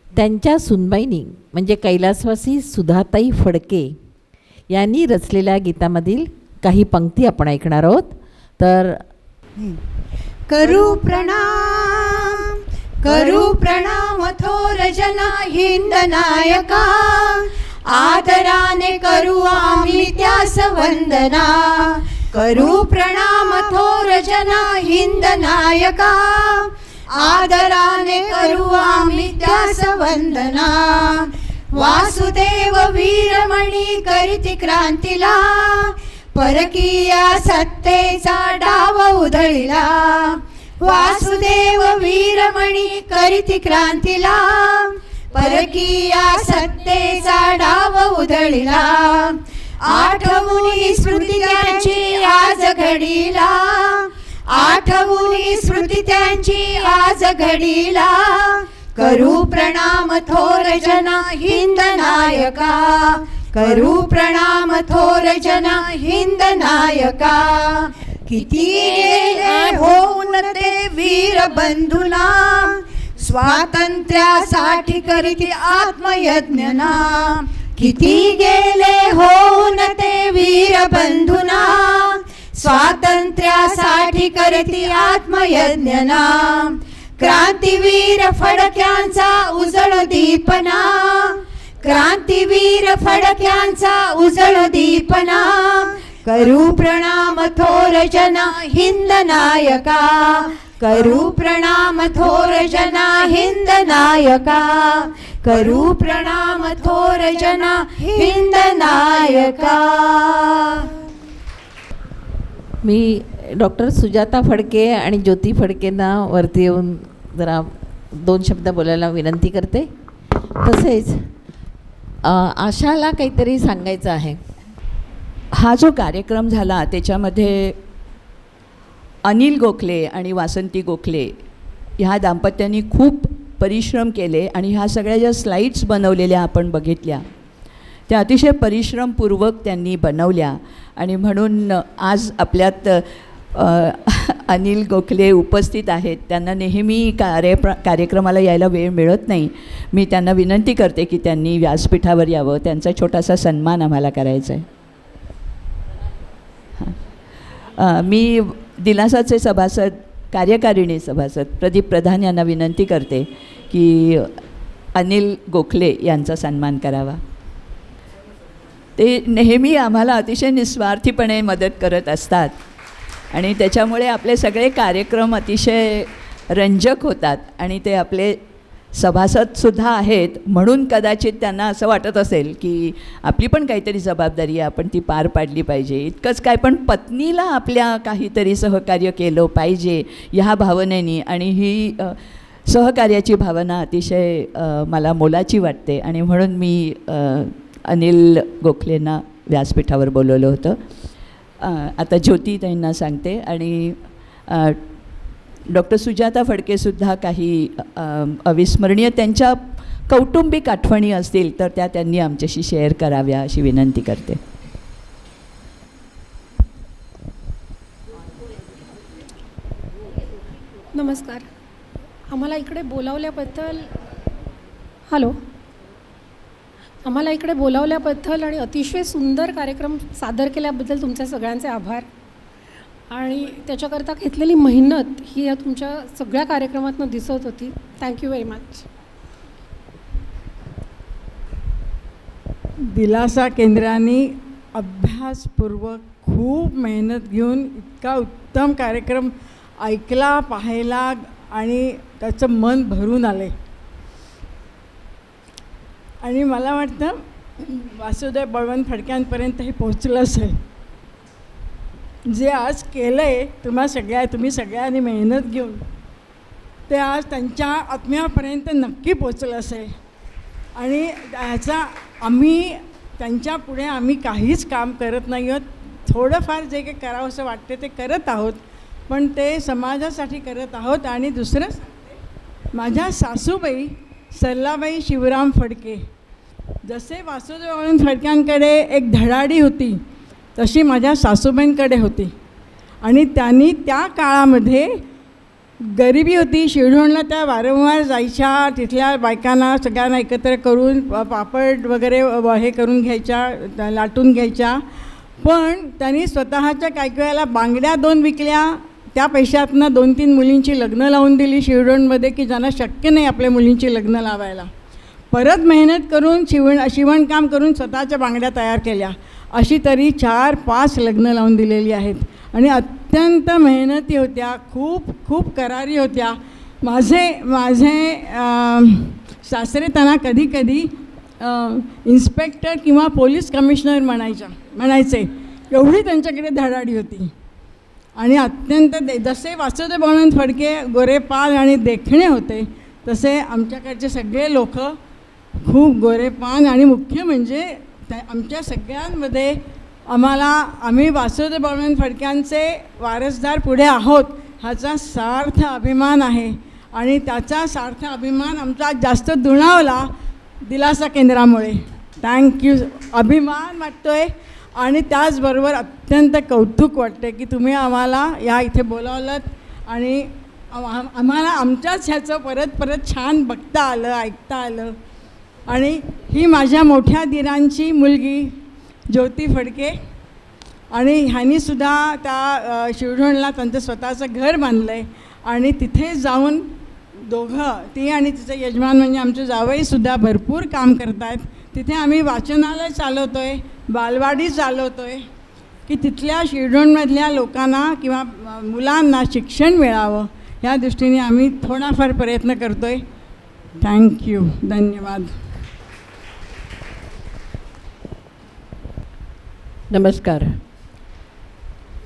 त्यांच्या सुनबाईंनी म्हणजे कैलासवासी सुधाताई फडके यांनी रचलेल्या गीतामधील काही पंक्ती आपण ऐकणार आहोत. तर करू प्रणाम थोर जना हिंद नायका, आदराने करू आम्ही त्यास वंदना. करू प्रणाम थोर जना हिंद नायका, आदराने करू आम्ही त्यास वंदना. वासुदेव वीरमणी करीती क्रांतीला, परकीया सत्तेचा डाव उधळीला. वासुदेव वीरमणी करीती क्रांतीला, परकीया सत्तेचा डाव उधळीला. आठवून स्मृती त्यांची आज घडीला, आठवून स्मृती त्यांची आज घडीला. करू प्रणाम थोर जना हिंद नायका, करू प्रणाम थोर जना हिंद नायका. किती गेले होऊन ते वीर बंधुना, स्वातंत्र्यासाठी करीती आत्मयज्ञना. किती गेले होऊन ते वीर बंधुना, स्वातंत्र्यासाठी करीती आत्मयज्ञना. क्रांतीवीर फडक्यांचा उजळ दीपना, क्रांतीवीर फडक्यांचा उजळ दीपना. करू प्रणाम थोर जना हिंद नायका, करू प्रणाम थोर जना हिंद नायका. करू प्रणाम थोर जना हिंद नायका. मी डॉक्टर सुजाता फडके आणि ज्योती फडकेंना वरती येऊन जरा 2 शब्द बोलायला विनंती करते. तसेच आशाला काहीतरी सांगायचं आहे. हा जो कार्यक्रम झाला त्याच्यामध्ये अनिल गोखले आणि वासंती गोखले ह्या दाम्पत्यांनी खूप परिश्रम केले आणि ह्या सगळ्या ज्या स्लाईड्स बनवलेल्या आपण बघितल्या त्या अतिशय परिश्रमपूर्वक त्यांनी बनवल्या आणि म्हणून आज आपल्यात अनिल गोखले उपस्थित आहेत. त्यांना नेहमी कार्यक्रमाला यायला वेळ मिळत नाही. मी त्यांना विनंती करते की त्यांनी व्यासपीठावर यावं, त्यांचा छोटासा सन्मान आम्हाला करायचा आहे. मी दिलासाचे सभासद कार्यकारिणी सभासद प्रदीप प्रधान यांना विनंती करते की अनिल गोखले यांचा सन्मान करावा. ते नेहमी आम्हाला अतिशय निस्वार्थीपणे मदत करत असतात आणि त्याच्यामुळे आपले सगळे कार्यक्रम अतिशय रंजक होतात आणि ते आपले सभासदसुद्धा आहेत म्हणून कदाचित त्यांना असं वाटत असेल की आपली पण काहीतरी जबाबदारी आहे, आपण ती पार पाडली पाहिजे. इतकंच काय पण पत्नीला आपल्या काहीतरी सहकार्य केलं पाहिजे ह्या भावनेने आणि ही सहकार्याची भावना अतिशय मला मोलाची वाटते आणि म्हणून मी अनिल गोखलेंना व्यासपीठावर बोलवलं होतं. आता ज्योती ताईंना सांगते आणि डॉक्टर सुजाता फडकेसुद्धा काही अविस्मरणीय त्यांच्या कौटुंबिक आठवणी असतील तर त्या त्यांनी आमच्याशी शेअर कराव्या अशी विनंती करते. नमस्कार. आम्हाला इकडे बोलावल्याबद्दल आम्हाला इकडे बोलावल्याबद्दल आणि अतिशय सुंदर कार्यक्रम सादर केल्याबद्दल तुमच्या सगळ्यांचे आभार आणि त्याच्याकरता घेतलेली मेहनत ही या तुमच्या सगळ्या कार्यक्रमातून दिसत होती. Thank you very much. दिलासा केंद्राने अभ्यासपूर्वक खूप मेहनत घेऊन इतका उत्तम कार्यक्रम ऐकला, पाहायला आणि त्याचं मन भरून आलं आहे. आणि मला वाटतं वासुदेव बळवंत फडक्यांपर्यंत हे पोचलं असेल. जे आज केलं आहे तुम्ही सगळ्यांनी मेहनत घेऊन ते आज त्यांच्या आत्म्यापर्यंत नक्की पोचलं असेल. आणि ह्याचा त्यांच्या पुढे आम्ही काहीच काम करत नाही आहोत. थोडंफार जे काही करावं असं वाटते ते करत आहोत, पण ते समाजासाठी करत आहोत. आणि दुसरं माझ्या सासूबाई सरलाबाई शिवराम फडके, जसे वासुदेव बळवंत फडक्यांकडे एक धडाडी होती तशी माझ्या सासूबाईंकडे होती. आणि त्यांनी त्या काळामध्ये गरिबी होती, शिरढोणला त्या वारंवार जायच्या, तिथल्या बायकांना सगळ्यांना एकत्र करून पापड वगैरे हे करून घ्यायच्या, लाटून घ्यायच्या. पण त्यांनी स्वतःच्या काही वेळेला बांगड्या 2 विकल्या, त्या पैशातनं 2-3 मुलींची लग्न लावून दिली शिरढोणमध्ये, की ज्यांना शक्य नाही आपल्या मुलींची लग्न लावायला. परत मेहनत करून शिवणकाम करून स्वतःच्या बांगड्या तयार केल्या. अशी तरी 4-5 लग्न लावून दिलेली आहेत. आणि अत्यंत मेहनती होत्या, खूप खूप करारी होत्या. माझे सासरे त्यांना कधी कधी इन्स्पेक्टर किंवा पोलीस कमिशनर म्हणायचे, एवढी त्यांच्याकडे धडाडी होती. आणि अत्यंत जसे वासुदेव बळवंत फडके गोरेपान आणि देखणे होते, तसे आमच्याकडचे सगळे लोक खूप गोरेपान. आणि मुख्य म्हणजे आमच्या सगळ्यांमध्ये आम्ही वासुदेव बळवंत फडक्यांचे वारसदार पुढे आहोत ह्याचा सार्थ अभिमान आहे. आणि त्याचा सार्थ अभिमान आमचा जास्त दुणावला दिलासा केंद्रामुळे. थँक्यू, अभिमान वाटतो आहे. आणि त्याचबरोबर अत्यंत कौतुक वाटते की तुम्ही आम्हाला या इथे बोलावलं आणि आम्हाला आमच्याच ह्याचं परत परत छान बघता आलं, ऐकता आलं. आणि ही माझ्या मोठ्या दिरांची मुलगी ज्योती फडके, आणि ह्यांनीसुद्धा त्या शिरढोणला त्यांचं स्वतःचं घर बांधलं आहे. आणि तिथे जाऊन दोघं, ती आणि तिचं यजमान म्हणजे आमचे जावईसुद्धा भरपूर काम करत आहेत. तिथे आम्ही वाचनालय चालवतो आहे, बालवाडी चालवतो आहे, की तिथल्या शिरढोणमधल्या लोकांना किंवा मुलांना शिक्षण मिळावं ह्या दृष्टीने आम्ही थोडाफार प्रयत्न करतो आहे. थँक्यू, धन्यवाद. नमस्कार.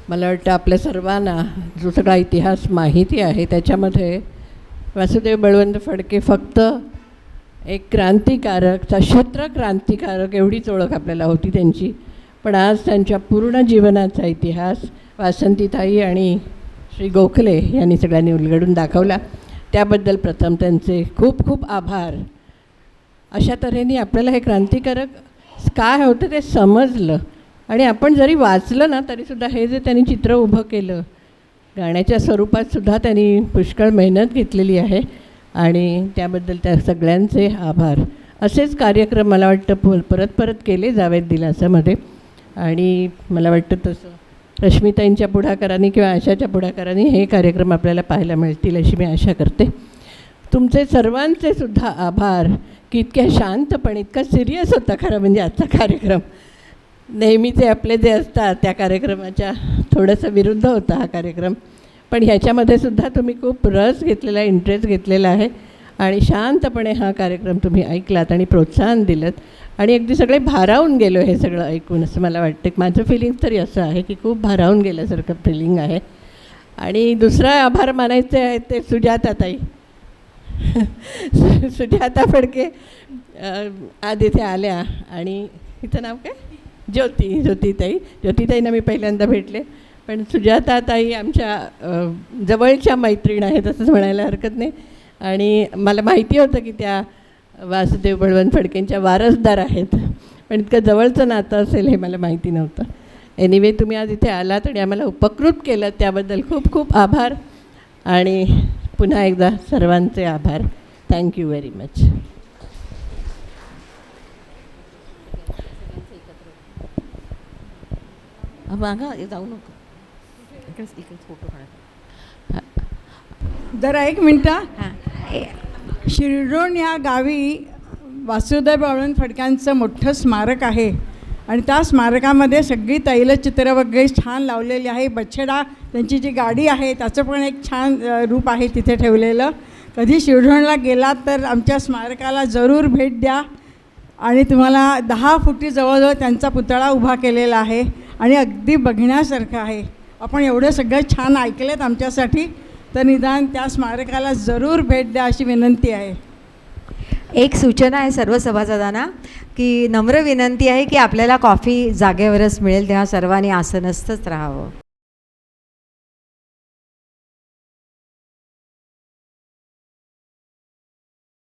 मला वाटतं आपल्या सर्वांना जो सगळा इतिहास माहिती आहे त्याच्यामध्ये वासुदेव बळवंत फडके फक्त एक क्रांतिकारक, सशस्त्र क्रांतिकारक एवढीच ओळख आपल्याला होती त्यांची. पण आज त्यांच्या पूर्ण जीवनाचा इतिहास वासंतीताई आणि श्री गोखले यांनी सगळ्यांनी उलगडून दाखवला. त्याबद्दल प्रथम त्यांचे खूप खूप आभार. अशा तऱ्हेने आपल्याला हे क्रांतिकारक काय होतं ते समजलं. आणि आपण जरी वाचलं ना तरीसुद्धा हे जे त्यांनी चित्र उभं केलं गाण्याच्या स्वरूपातसुद्धा त्यांनी पुष्कळ मेहनत घेतलेली आहे. आणि त्याबद्दल त्या सगळ्यांचे आभार. असेच कार्यक्रम मला वाटतं परत परत केले जावेत दिलासामध्ये. आणि मला वाटतं तसं रश्मिताईंच्या पुढाकाराने किंवा आशाच्या पुढाकाराने हे कार्यक्रम आपल्याला पाहायला मिळतील अशी मी आशा करते. तुमचे सर्वांचे सुद्धा आभार की इतक्या शांतपणे, इतका सिरियस होता खरं म्हणजे आजचा कार्यक्रम. नेहमीचे आपले जे असतात त्या कार्यक्रमाच्या थोडंसं विरुद्ध होता हा कार्यक्रम. पण ह्याच्यामध्ये सुद्धा तुम्ही खूप रस घेतलेला आहे, इंटरेस्ट घेतलेला आहे आणि शांतपणे हा कार्यक्रम तुम्ही ऐकलात आणि प्रोत्साहन दिलं. आणि अगदी सगळे भारावून गेलो हे सगळं ऐकून असं मला वाटतं. माझं फिलिंग तरी असं आहे की खूप भारावून गेल्यासारखं फिलिंग आहे. आणि दुसरा आभार मानायचे आहे ते सुजाताताई. सुजाता फडके आज इथे आल्या. आणि हिचं नाव काय? ज्योतिताईंना मी पहिल्यांदा भेटले. पण सुजाताताई आमच्या जवळच्या मैत्रीण आहेत असंच म्हणायला हरकत नाही. आणि मला माहिती होतं की त्या वासुदेव बळवंत फडकेंच्या वारसदार आहेत, पण इतकं जवळचं नातं असेल हे मला माहिती नव्हतं. एनिवे तुम्ही आज इथे आलात आणि आम्हाला उपकृत केलं त्याबद्दल खूप खूप आभार. आणि पुन्हा एकदा सर्वांचे आभार. Thank you very much. मागा जाऊ नको, इकडे फोटो काढा जरा. एक मिनटं. शिरढोण या गावी वासुदेव बळवंत फडक्यांचं मोठं स्मारक आहे. आणि त्या स्मारकामध्ये सगळी तैलचित्र वगैरे छान लावलेली आहे. बछडा त्यांची जी गाडी आहे त्याचं पण एक छान रूप आहे तिथे ठेवलेलं. कधी शिरढोणला गेलात तर आमच्या स्मारकाला जरूर भेट द्या. आणि तुम्हाला 10 फुटी जवळजवळ त्यांचा पुतळा उभा केलेला आहे आणि अगदी बघण्यासारखं आहे. आपण एवढं सगळं छान ऐकलेत आमच्यासाठी, तर निदान त्या स्मारकाला जरूर भेट द्या अशी विनंती आहे. एक सूचना आहे सर्व सभासदांना की नम्र विनंती आहे की आपल्याला कॉफी जागेवरच मिळेल, तेव्हा सर्वांनी आसनस्थच राहावं.